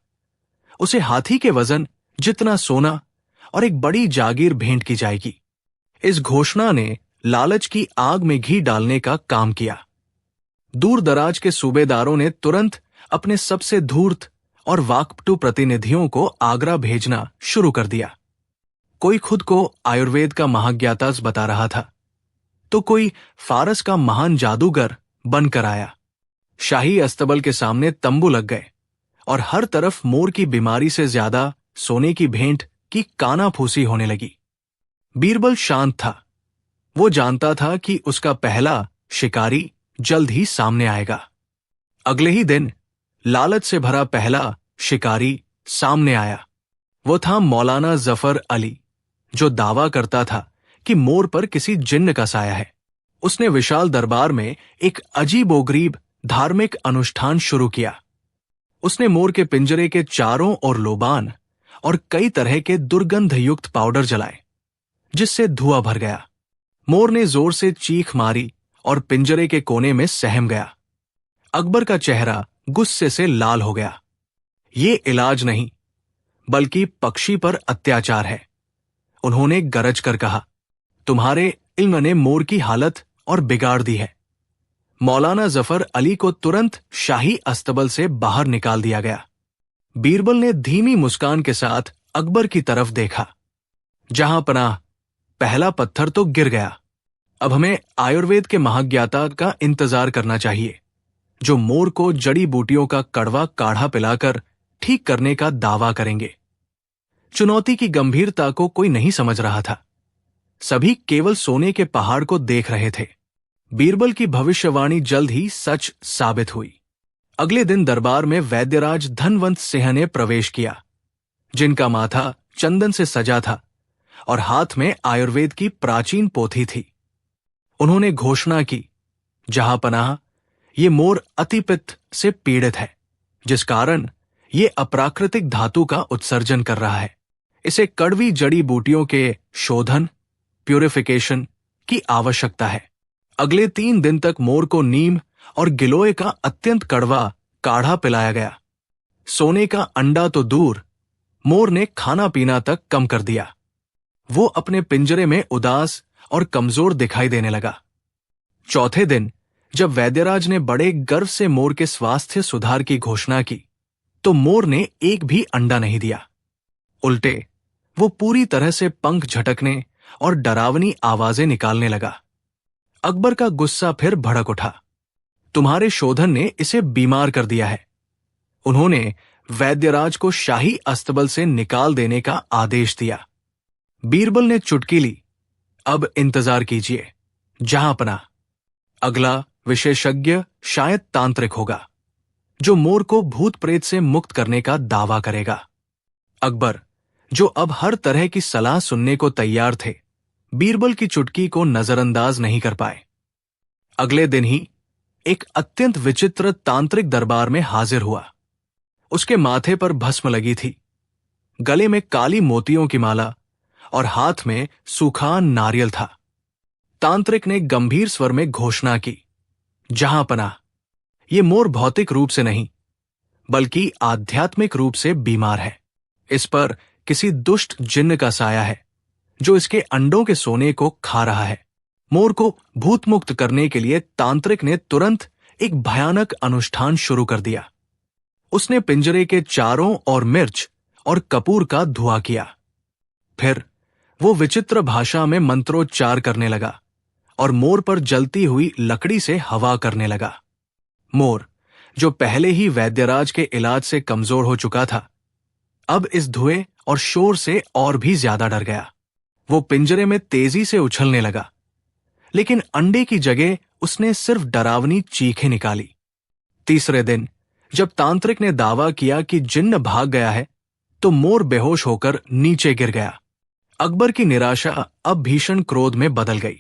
Speaker 1: उसे हाथी के वजन जितना सोना और एक बड़ी जागीर भेंट की जाएगी। इस घोषणा ने लालच की आग में घी डालने का काम किया। दूर दराज के सूबेदारों ने तुरंत अपने सबसे धूर्त और वाकपटू प्रतिनिधियों को आगरा भेजना शुरू कर दिया। कोई खुद को आयुर्वेद का महाज्ञाता बता रहा था, तो कोई फारस का महान जादूगर बनकर आया। शाही अस्तबल के सामने तंबू लग गए और हर तरफ मोर की बीमारी से ज्यादा सोने की भेंट की कानाफूसी होने लगी। बीरबल शांत था। वो जानता था कि उसका पहला शिकारी जल्द ही सामने आएगा। अगले ही दिन लालच से भरा पहला शिकारी सामने आया। वो था मौलाना जफर अली, जो दावा करता था कि मोर पर किसी जिन्न का साया है। उसने विशाल दरबार में एक अजीबोगरीब धार्मिक अनुष्ठान शुरू किया। उसने मोर के पिंजरे के चारों ओर लोबान और कई तरह के दुर्गंधयुक्त पाउडर जलाए, जिससे धुआं भर गया। मोर ने जोर से चीख मारी और पिंजरे के कोने में सहम गया। अकबर का चेहरा गुस्से से लाल हो गया। ये इलाज नहीं, बल्कि पक्षी पर अत्याचार है। उन्होंने गरज कर कहा, तुम्हारे इल्म ने मोर की हालत और बिगाड़ दी है। मौलाना जफर अली को तुरंत शाही अस्तबल से बाहर निकाल दिया गया। बीरबल ने धीमी मुस्कान के साथ अकबर की तरफ देखा। जहां पनाह, पहला पत्थर तो गिर गया। अब हमें आयुर्वेद के महाज्ञाता का इंतजार करना चाहिए, जो मोर को जड़ी बूटियों का कड़वा काढ़ा पिलाकर ठीक करने का दावा करेंगे। चुनौती की गंभीरता को कोई नहीं समझ रहा था। सभी केवल सोने के पहाड़ को देख रहे थे। बीरबल की भविष्यवाणी जल्द ही सच साबित हुई। अगले दिन दरबार में वैद्यराज धनवंत सिंह ने प्रवेश किया, जिनका माथा चंदन से सजा था और हाथ में आयुर्वेद की प्राचीन पोथी थी। उन्होंने घोषणा की, जहां पनाह, ये मोर अतिपित्त से पीड़ित है, जिस कारण ये अप्राकृतिक धातु का उत्सर्जन कर रहा है। इसे कड़वी जड़ी बूटियों के शोधन, प्यूरिफिकेशन की आवश्यकता है। अगले 3 दिन तक मोर को नीम और गिलोय का अत्यंत कड़वा काढ़ा पिलाया गया। सोने का अंडा तो दूर, मोर ने खाना पीना तक कम कर दिया। वो अपने पिंजरे में उदास और कमजोर दिखाई देने लगा। चौथे दिन जब वैद्यराज ने बड़े गर्व से मोर के स्वास्थ्य सुधार की घोषणा की, तो मोर ने एक भी अंडा नहीं दिया। उल्टे वो पूरी तरह से पंख झटकने और डरावनी आवाजें निकालने लगा। अकबर का गुस्सा फिर भड़क उठा। तुम्हारे शोधन ने इसे बीमार कर दिया है। उन्होंने वैद्यराज को शाही अस्तबल से निकाल देने का आदेश दिया। बीरबल ने चुटकी ली, अब इंतजार कीजिए जहां पनाह। अगला विशेषज्ञ शायद तांत्रिक होगा, जो मोर को भूत प्रेत से मुक्त करने का दावा करेगा। अकबर, जो अब हर तरह की सलाह सुनने को तैयार थे, बीरबल की चुटकी को नजरअंदाज नहीं कर पाए। अगले दिन ही एक अत्यंत विचित्र तांत्रिक दरबार में हाजिर हुआ। उसके माथे पर भस्म लगी थी, गले में काली मोतियों की माला और हाथ में सूखा नारियल था। तांत्रिक ने गंभीर स्वर में घोषणा की, जहां पनाह, ये मोर भौतिक रूप से नहीं, बल्कि आध्यात्मिक रूप से बीमार है। इस पर किसी दुष्ट जिन्न का साया है, जो इसके अंडों के सोने को खा रहा है। मोर को भूत मुक्त करने के लिए तांत्रिक ने तुरंत एक भयानक अनुष्ठान शुरू कर दिया। उसने पिंजरे के चारों ओर मिर्च और कपूर का धुआं किया। फिर वो विचित्र भाषा में मंत्रोच्चार करने लगा और मोर पर जलती हुई लकड़ी से हवा करने लगा। मोर, जो पहले ही वैद्यराज के इलाज से कमजोर हो चुका था, अब इस धुएं और शोर से और भी ज्यादा डर गया। वो पिंजरे में तेजी से उछलने लगा, लेकिन अंडे की जगह उसने सिर्फ डरावनी चीखें निकाली। तीसरे दिन जब तांत्रिक ने दावा किया कि जिन्न भाग गया है, तो मोर बेहोश होकर नीचे गिर गया। अकबर की निराशा अब भीषण क्रोध में बदल गई।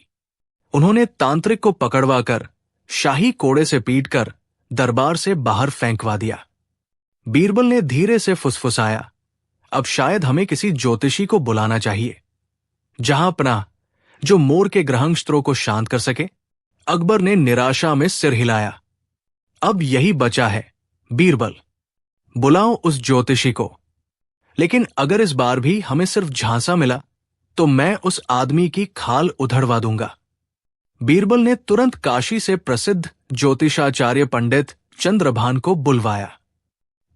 Speaker 1: उन्होंने तांत्रिक को पकड़वाकर शाही कोड़े से पीटकर दरबार से बाहर फेंकवा दिया। बीरबल ने धीरे से फुसफुसाया, अब शायद हमें किसी ज्योतिषी को बुलाना चाहिए। जहां पनाह, जो मोर के ग्रहंस्त्रों को शांत कर सके। अकबर ने निराशा में सिर हिलाया। अब यही बचा है, बीरबल, बुलाओ उस ज्योतिषी को। लेकिन अगर इस बार भी हमें सिर्फ झांसा मिला तो मैं उस आदमी की खाल उधड़वा दूंगा। बीरबल ने तुरंत काशी से प्रसिद्ध ज्योतिषाचार्य पंडित चंद्रभान को बुलवाया।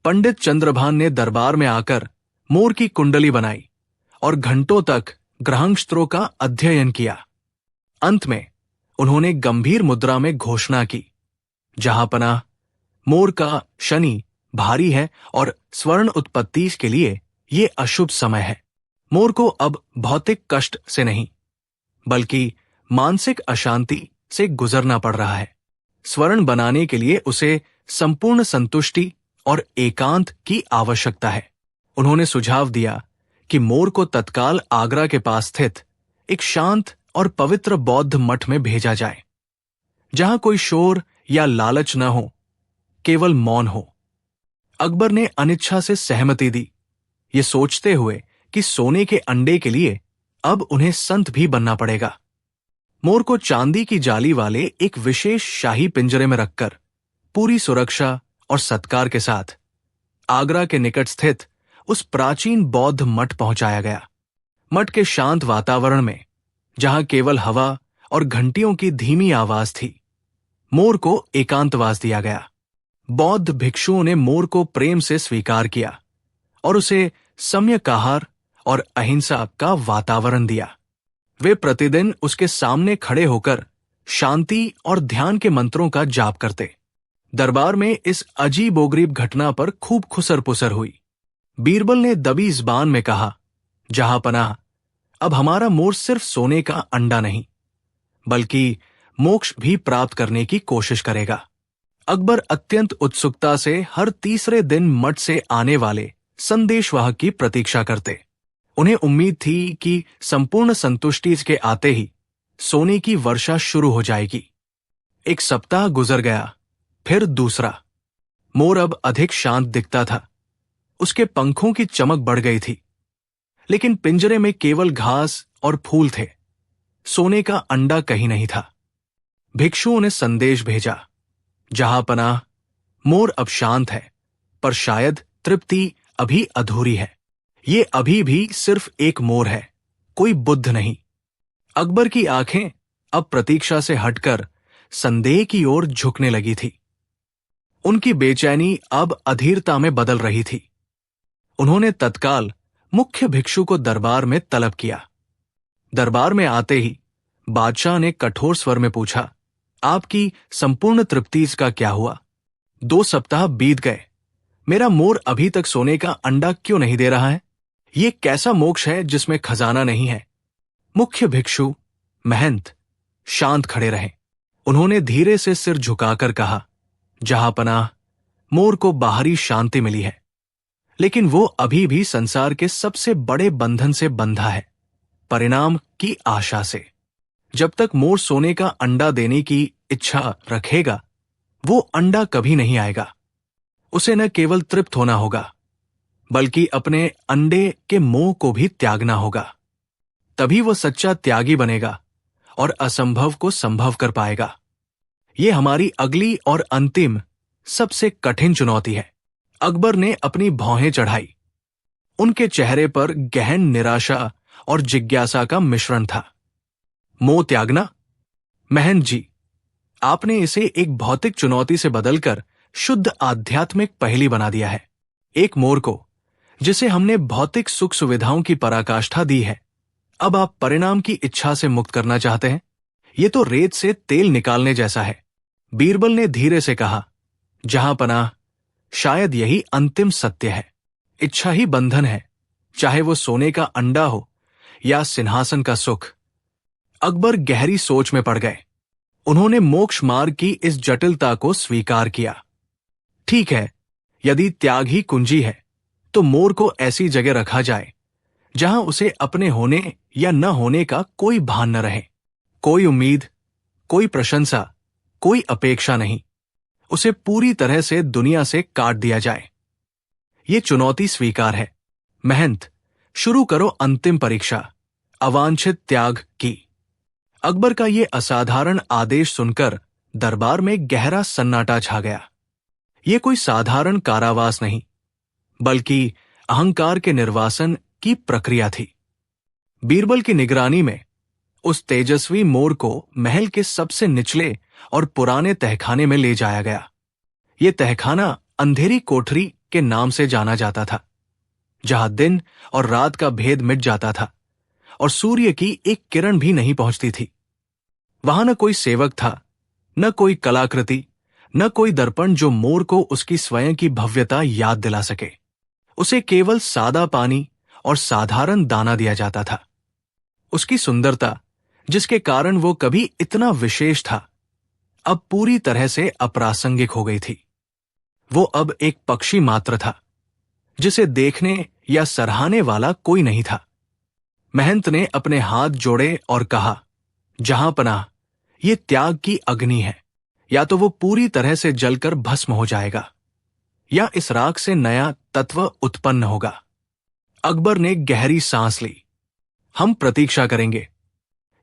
Speaker 1: पंडित चंद्रभान ने दरबार में आकर मोर की कुंडली बनाई और घंटों तक ग्रहंस्त्रों का अध्ययन किया। अंत में उन्होंने गंभीर मुद्रा में घोषणा की, जहां पनाह, मोर का शनि भारी है और स्वर्ण उत्पत्ति के लिए ये अशुभ समय है। मोर को अब भौतिक कष्ट से नहीं, बल्कि मानसिक अशांति से गुजरना पड़ रहा है। स्वर्ण बनाने के लिए उसे संपूर्ण संतुष्टि और एकांत की आवश्यकता है। उन्होंने सुझाव दिया कि मोर को तत्काल आगरा के पास स्थित एक शांत और पवित्र बौद्ध मठ में भेजा जाए, जहां कोई शोर या लालच न हो, केवल मौन हो। अकबर ने अनिच्छा से सहमति दी, ये सोचते हुए कि सोने के अंडे के लिए अब उन्हें संत भी बनना पड़ेगा। मोर को चांदी की जाली वाले एक विशेष शाही पिंजरे में रखकर पूरी सुरक्षा और सत्कार के साथ आगरा के निकट स्थित उस प्राचीन बौद्ध मठ पहुंचाया गया। मठ के शांत वातावरण में, जहां केवल हवा और घंटियों की धीमी आवाज थी, मोर को एकांतवास दिया गया। बौद्ध भिक्षुओं ने मोर को प्रेम से स्वीकार किया और उसे सम्यक आहार और अहिंसा का वातावरण दिया। वे प्रतिदिन उसके सामने खड़े होकर शांति और ध्यान के मंत्रों का जाप करते। दरबार में इस अजीबोगरीब घटना पर खूब खुसर-पुसर हुई। बीरबल ने दबी ज़बान में कहा, जहां पनाह, अब हमारा मोर सिर्फ सोने का अंडा नहीं, बल्कि मोक्ष भी प्राप्त करने की कोशिश करेगा। अकबर अत्यंत उत्सुकता से हर तीसरे दिन मठ से आने वाले संदेशवाहक की प्रतीक्षा करते। उन्हें उम्मीद थी कि संपूर्ण संतुष्टि के आते ही सोने की वर्षा शुरू हो जाएगी। एक सप्ताह गुजर गया, फिर दूसरा। मोर अब अधिक शांत दिखता था। उसके पंखों की चमक बढ़ गई थी, लेकिन पिंजरे में केवल घास और फूल थे। सोने का अंडा कहीं नहीं था। भिक्षुओं ने संदेश भेजा, जहां पनाह, मोर अब शांत है, पर शायद तृप्ति अभी अधूरी है। ये अभी भी सिर्फ एक मोर है, कोई बुद्ध नहीं। अकबर की आंखें अब प्रतीक्षा से हटकर संदेह की ओर झुकने लगी थी। उनकी बेचैनी अब अधीरता में बदल रही थी। उन्होंने तत्काल मुख्य भिक्षु को दरबार में तलब किया। दरबार में आते ही बादशाह ने कठोर स्वर में पूछा, आपकी संपूर्ण तृप्ति का क्या हुआ? 2 सप्ताह बीत गए, मेरा मोर अभी तक सोने का अंडा क्यों नहीं दे रहा है? ये कैसा मोक्ष है जिसमें खजाना नहीं है? मुख्य भिक्षु महंत शांत खड़े रहे। उन्होंने धीरे से सिर झुकाकर कहा, जहां पनाह, मोर को बाहरी शांति मिली है, लेकिन वो अभी भी संसार के सबसे बड़े बंधन से बंधा है, परिणाम की आशा से। जब तक मोर सोने का अंडा देने की इच्छा रखेगा, वो अंडा कभी नहीं आएगा। उसे न केवल तृप्त होना होगा, बल्कि अपने अंडे के मोह को भी त्यागना होगा। तभी वो सच्चा त्यागी बनेगा और असंभव को संभव कर पाएगा। ये हमारी अगली और अंतिम सबसे कठिन चुनौती है। अकबर ने अपनी भौहें चढ़ाई। उनके चेहरे पर गहन निराशा और जिज्ञासा का मिश्रण था। मोह त्यागना? महंत जी, आपने इसे एक भौतिक चुनौती से बदलकर शुद्ध आध्यात्मिक पहेली बना दिया है। एक मोर को, जिसे हमने भौतिक सुख सुविधाओं की पराकाष्ठा दी है, अब आप परिणाम की इच्छा से मुक्त करना चाहते हैं? ये तो रेत से तेल निकालने जैसा है। बीरबल ने धीरे से कहा, जहां पनाह, शायद यही अंतिम सत्य है। इच्छा ही बंधन है, चाहे वो सोने का अंडा हो या सिंहासन का सुख। अकबर गहरी सोच में पड़ गए। उन्होंने मोक्ष मार्ग की इस जटिलता को स्वीकार किया। ठीक है, यदि त्याग ही कुंजी है तो मोर को ऐसी जगह रखा जाए जहां उसे अपने होने या न होने का कोई भान न रहे। कोई उम्मीद, कोई प्रशंसा, कोई अपेक्षा नहीं। उसे पूरी तरह से दुनिया से काट दिया जाए। ये चुनौती स्वीकार है। महंत, शुरू करो अंतिम परीक्षा, अवांछित त्याग की। अकबर का ये असाधारण आदेश सुनकर दरबार में गहरा सन्नाटा छा गया। ये कोई साधारण कारावास नहीं, बल्कि अहंकार के निर्वासन की प्रक्रिया थी। बीरबल की निगरानी में उस तेजस्वी मोर को महल के सबसे निचले और पुराने तहखाने में ले जाया गया। ये तहखाना अंधेरी कोठरी के नाम से जाना जाता था, जहां दिन और रात का भेद मिट जाता था और सूर्य की एक किरण भी नहीं पहुंचती थी। वहां न कोई सेवक था, न कोई कलाकृति, न कोई दर्पण जो मोर को उसकी स्वयं की भव्यता याद दिला सके। उसे केवल सादा पानी और साधारण दाना दिया जाता था। उसकी सुंदरता, जिसके कारण वो कभी इतना विशेष था, अब पूरी तरह से अप्रासंगिक हो गई थी। वो अब एक पक्षी मात्र था, जिसे देखने या सराहने वाला कोई नहीं था। महंत ने अपने हाथ जोड़े और कहा, जहां पनाह, ये त्याग की अग्नि है। या तो वो पूरी तरह से जलकर भस्म हो जाएगा, या इस राख से नया तत्व उत्पन्न होगा। अकबर ने गहरी सांस ली। हम प्रतीक्षा करेंगे।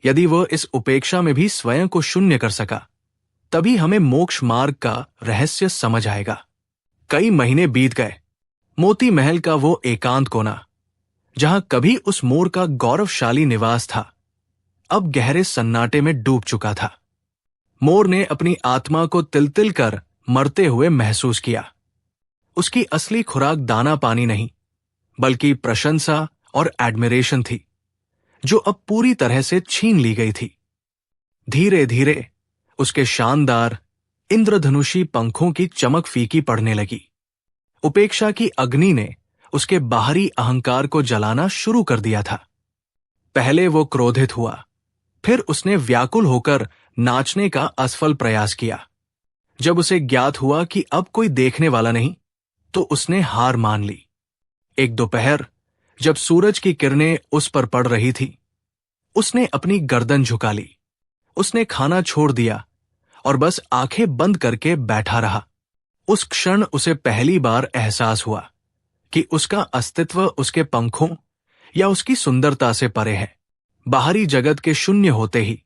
Speaker 1: यदि वह इस उपेक्षा में भी स्वयं को शून्य कर सका, तभी हमें मोक्ष मार्ग का रहस्य समझ आएगा। कई महीने बीत गए। मोती महल का वो एकांत कोना, जहां कभी उस मोर का गौरवशाली निवास था, अब गहरे सन्नाटे में डूब चुका था। मोर ने अपनी आत्मा को तिल-तिल कर मरते हुए महसूस किया। उसकी असली खुराक दाना पानी नहीं, बल्कि प्रशंसा और एडमिरेशन थी, जो अब पूरी तरह से छीन ली गई थी। धीरे धीरे उसके शानदार इंद्रधनुषी पंखों की चमक फीकी पड़ने लगी। उपेक्षा की अग्नि ने उसके बाहरी अहंकार को जलाना शुरू कर दिया था। पहले वो क्रोधित हुआ, फिर उसने व्याकुल होकर नाचने का असफल प्रयास किया। जब उसे ज्ञात हुआ कि अब कोई देखने वाला नहीं, तो उसने हार मान ली। एक दोपहर, जब सूरज की किरणें उस पर पड़ रही थी, उसने अपनी गर्दन झुका ली। उसने खाना छोड़ दिया और बस आंखें बंद करके बैठा रहा। उस क्षण उसे पहली बार एहसास हुआ कि उसका अस्तित्व उसके पंखों या उसकी सुंदरता से परे है। बाहरी जगत के शून्य होते ही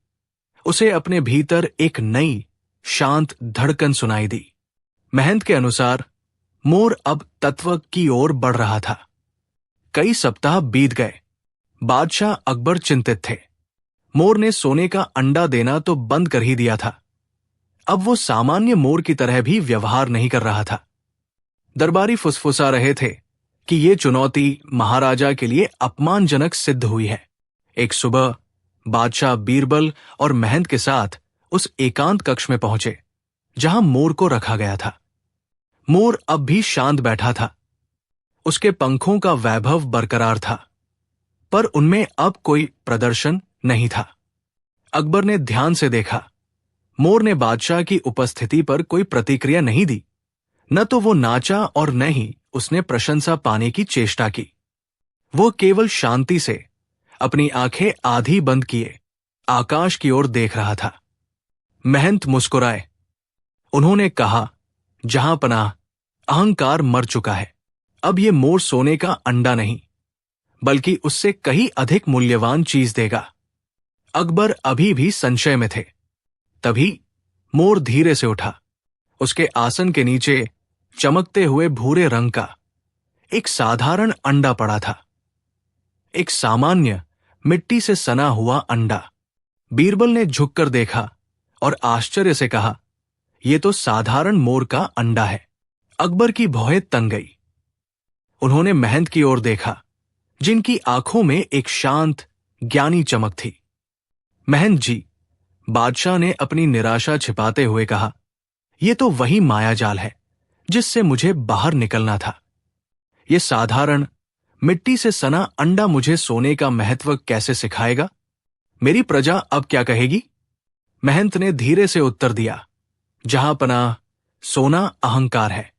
Speaker 1: उसे अपने भीतर एक नई शांत धड़कन सुनाई दी। महंत के अनुसार मोर अब तत्व की ओर बढ़ रहा था। कई सप्ताह बीत गए। बादशाह अकबर चिंतित थे। मोर ने सोने का अंडा देना तो बंद कर ही दिया था। अब वो सामान्य मोर की तरह भी व्यवहार नहीं कर रहा था। दरबारी फुसफुसा रहे थे कि ये चुनौती महाराजा के लिए अपमानजनक सिद्ध हुई है। एक सुबह बादशाह बीरबल और महंत के साथ उस एकांत कक्ष में पहुंचे, जहां मोर को रखा गया था। मोर अब भी शांत बैठा था। उसके पंखों का वैभव बरकरार था, पर उनमें अब कोई प्रदर्शन नहीं था। अकबर ने ध्यान से देखा। मोर ने बादशाह की उपस्थिति पर कोई प्रतिक्रिया नहीं दी। न तो वो नाचा और न ही उसने प्रशंसा पाने की चेष्टा की। वो केवल शांति से अपनी आंखें आधी बंद किए आकाश की ओर देख रहा था। महंत मुस्कुराए। उन्होंने कहा, जहां पनाह, अहंकार मर चुका है। अब ये मोर सोने का अंडा नहीं, बल्कि उससे कहीं अधिक मूल्यवान चीज देगा। अकबर अभी भी संशय में थे। तभी मोर धीरे से उठा। उसके आसन के नीचे चमकते हुए भूरे रंग का एक साधारण अंडा पड़ा था। एक सामान्य मिट्टी से सना हुआ अंडा। बीरबल ने झुककर देखा और आश्चर्य से कहा, यह तो साधारण मोर का अंडा है। अकबर की भौहें तन गई। उन्होंने महंत की ओर देखा, जिनकी आंखों में एक शांत, ज्ञानी चमक थी। महंत जी, बादशाह ने अपनी निराशा छिपाते हुए कहा, यह तो वही मायाजाल है जिससे मुझे बाहर निकलना था। यह साधारण मिट्टी से सना अंडा मुझे सोने का महत्व कैसे सिखाएगा? मेरी प्रजा अब क्या कहेगी? महंत ने धीरे से उत्तर दिया, जहां पनाह सोना अहंकार है,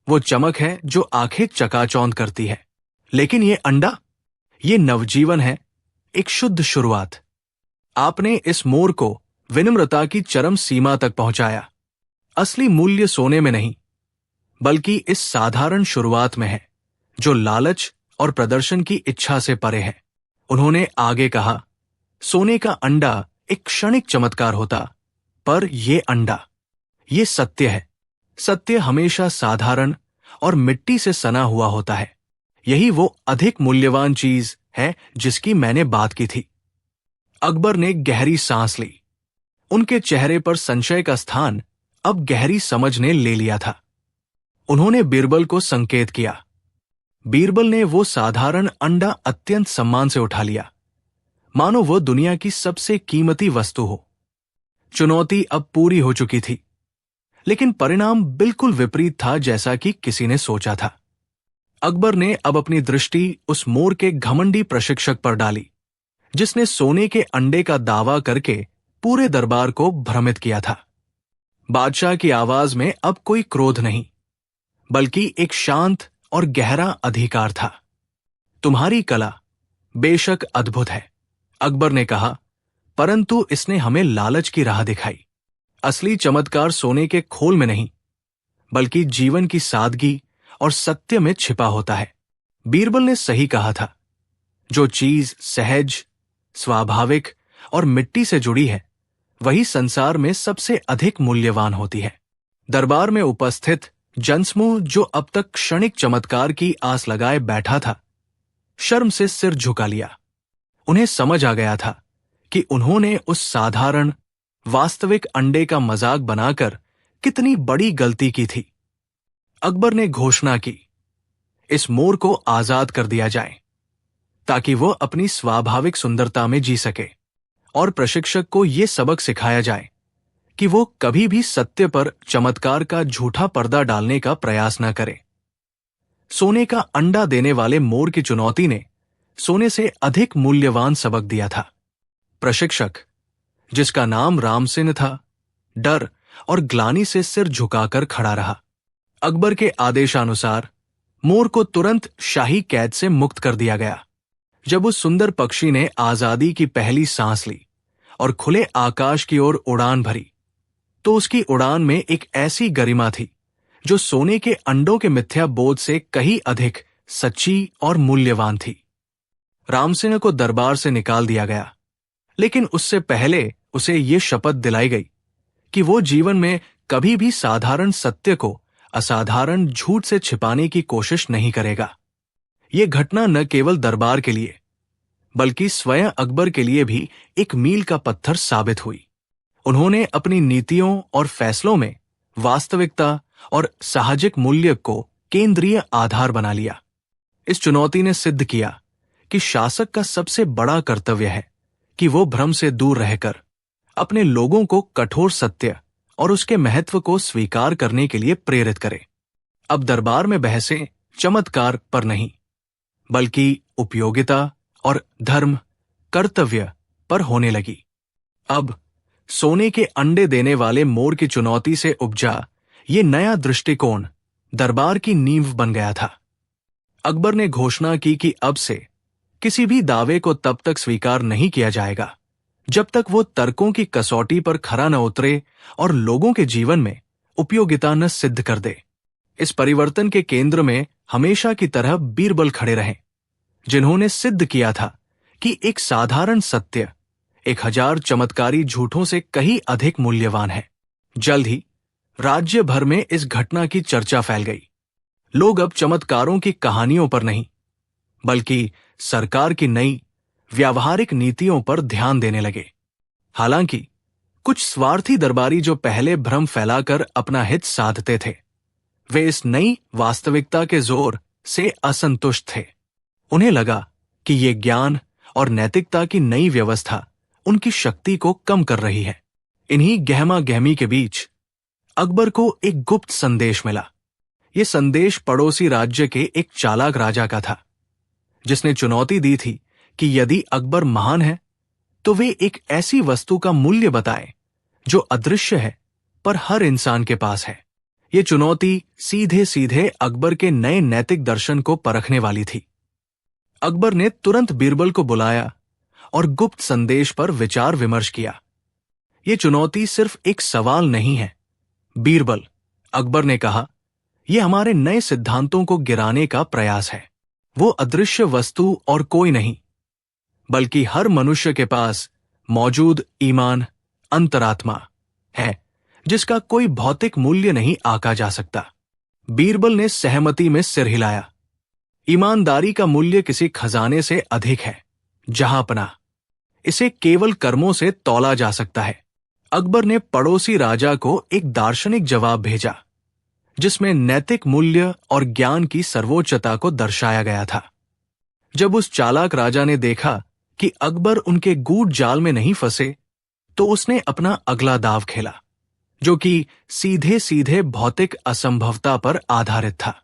Speaker 1: वो चमक है जो आंखें चकाचौंध करती है। लेकिन ये अंडा, ये नवजीवन है, एक शुद्ध शुरुआत। आपने इस मोर को विनम्रता की चरम सीमा तक पहुंचाया। असली मूल्य सोने में नहीं, बल्कि इस साधारण शुरुआत में है, जो लालच और प्रदर्शन की इच्छा से परे है। उन्होंने आगे कहा, सोने का अंडा एक क्षणिक चमत्कार होता, पर यह अंडा, ये सत्य है। सत्य हमेशा साधारण और मिट्टी से सना हुआ होता है। यही वो अधिक मूल्यवान चीज है जिसकी मैंने बात की थी। अकबर ने गहरी सांस ली। उनके चेहरे पर संशय का स्थान अब गहरी समझ ने ले लिया था। उन्होंने बीरबल को संकेत किया। बीरबल ने वो साधारण अंडा अत्यंत सम्मान से उठा लिया, मानो वो दुनिया की सबसे कीमती वस्तु हो। चुनौती अब पूरी हो चुकी थी, लेकिन परिणाम बिल्कुल विपरीत था जैसा कि किसी ने सोचा था। अकबर ने अब अपनी दृष्टि उस मोर के घमंडी प्रशिक्षक पर डाली, जिसने सोने के अंडे का दावा करके पूरे दरबार को भ्रमित किया था। बादशाह की आवाज में अब कोई क्रोध नहीं, बल्कि एक शांत और गहरा अधिकार था। तुम्हारी कला बेशक अद्भुत है, अकबर ने कहा, परंतु इसने हमें लालच की राह दिखाई। असली चमत्कार सोने के खोल में नहीं, बल्कि जीवन की सादगी और सत्य में छिपा होता है। बीरबल ने सही कहा था, जो चीज सहज, स्वाभाविक और मिट्टी से जुड़ी है, वही संसार में सबसे अधिक मूल्यवान होती है। दरबार में उपस्थित जनसमूह, जो अब तक क्षणिक चमत्कार की आस लगाए बैठा था, शर्म से सिर झुका लिया। उन्हें समझ आ गया था कि उन्होंने उस साधारण, वास्तविक अंडे का मजाक बनाकर कितनी बड़ी गलती की थी। अकबर ने घोषणा की, इस मोर को आजाद कर दिया जाए, ताकि वो अपनी स्वाभाविक सुंदरता में जी सके, और प्रशिक्षक को यह सबक सिखाया जाए कि वो कभी भी सत्य पर चमत्कार का झूठा पर्दा डालने का प्रयास न करे। सोने का अंडा देने वाले मोर की चुनौती ने सोने से अधिक मूल्यवान सबक दिया था। प्रशिक्षक, जिसका नाम रामसिंह था, डर और ग्लानि से सिर झुकाकर खड़ा रहा। अकबर के आदेशानुसार मोर को तुरंत शाही कैद से मुक्त कर दिया गया। जब उस सुंदर पक्षी ने आजादी की पहली सांस ली और खुले आकाश की ओर उड़ान भरी, तो उसकी उड़ान में एक ऐसी गरिमा थी जो सोने के अंडों के मिथ्या बोध से कहीं अधिक सच्ची और मूल्यवान थी। रामसिंह को दरबार से निकाल दिया गया, लेकिन उससे पहले उसे ये शपथ दिलाई गई कि वो जीवन में कभी भी साधारण सत्य को असाधारण झूठ से छिपाने की कोशिश नहीं करेगा। ये घटना न केवल दरबार के लिए, बल्कि स्वयं अकबर के लिए भी एक मील का पत्थर साबित हुई। उन्होंने अपनी नीतियों और फैसलों में वास्तविकता और साहजिक मूल्य को केंद्रीय आधार बना लिया। इस चुनौती ने सिद्ध किया कि शासक का सबसे बड़ा कर्तव्य है कि वो भ्रम से दूर रहकर अपने लोगों को कठोर सत्य और उसके महत्व को स्वीकार करने के लिए प्रेरित करे। अब दरबार में बहसें चमत्कार पर नहीं, बल्कि उपयोगिता और धर्म, कर्तव्य पर होने लगी। अब सोने के अंडे देने वाले मोर की चुनौती से उपजा ये नया दृष्टिकोण दरबार की नींव बन गया था। अकबर ने घोषणा की कि अब से किसी भी दावे को तब तक स्वीकार नहीं किया जाएगा जब तक वो तर्कों की कसौटी पर खरा न उतरे और लोगों के जीवन में उपयोगिता न सिद्ध कर दे। इस परिवर्तन के केंद्र में हमेशा की तरह बीरबल खड़े रहे, जिन्होंने सिद्ध किया था कि एक साधारण सत्य 1000 चमत्कारी झूठों से कहीं अधिक मूल्यवान है। जल्द ही राज्य भर में इस घटना की चर्चा फैल गई। लोग अब चमत्कारों की कहानियों पर नहीं, बल्कि सरकार की नई व्यावहारिक नीतियों पर ध्यान देने लगे। हालांकि कुछ स्वार्थी दरबारी जो पहले भ्रम फैलाकर अपना हित साधते थे, वे इस नई वास्तविकता के जोर से असंतुष्ट थे। उन्हें लगा कि ये ज्ञान और नैतिकता की नई व्यवस्था उनकी शक्ति को कम कर रही है। इन्हीं गहमा गहमी के बीच अकबर को एक गुप्त संदेश मिला। ये संदेश पड़ोसी राज्य के एक चालाक राजा का था, जिसने चुनौती दी थी कि यदि अकबर महान है तो वे एक ऐसी वस्तु का मूल्य बताएं जो अदृश्य है पर हर इंसान के पास है। ये चुनौती सीधे सीधे अकबर के नए नैतिक दर्शन को परखने वाली थी। अकबर ने तुरंत बीरबल को बुलाया और गुप्त संदेश पर विचार विमर्श किया। ये चुनौती सिर्फ एक सवाल नहीं है बीरबल, अकबर ने कहा, यह हमारे नए सिद्धांतों को गिराने का प्रयास है। वो अदृश्य वस्तु और कोई नहीं, बल्कि हर मनुष्य के पास मौजूद ईमान, अंतरात्मा है, जिसका कोई भौतिक मूल्य नहीं आंका जा सकता। बीरबल ने सहमति में सिर हिलाया। ईमानदारी का मूल्य किसी खजाने से अधिक है, जहांपना। इसे केवल कर्मों से तौला जा सकता है। अकबर ने पड़ोसी राजा को एक दार्शनिक जवाब भेजा, जिसमें नैतिक मूल्य और ज्ञान की सर्वोच्चता को दर्शाया गया था। जब उस चालाक राजा ने देखा कि अकबर उनके गूढ़ जाल में नहीं फंसे, तो उसने अपना अगला दाव खेला, जो कि सीधे सीधे भौतिक असंभवता पर आधारित था।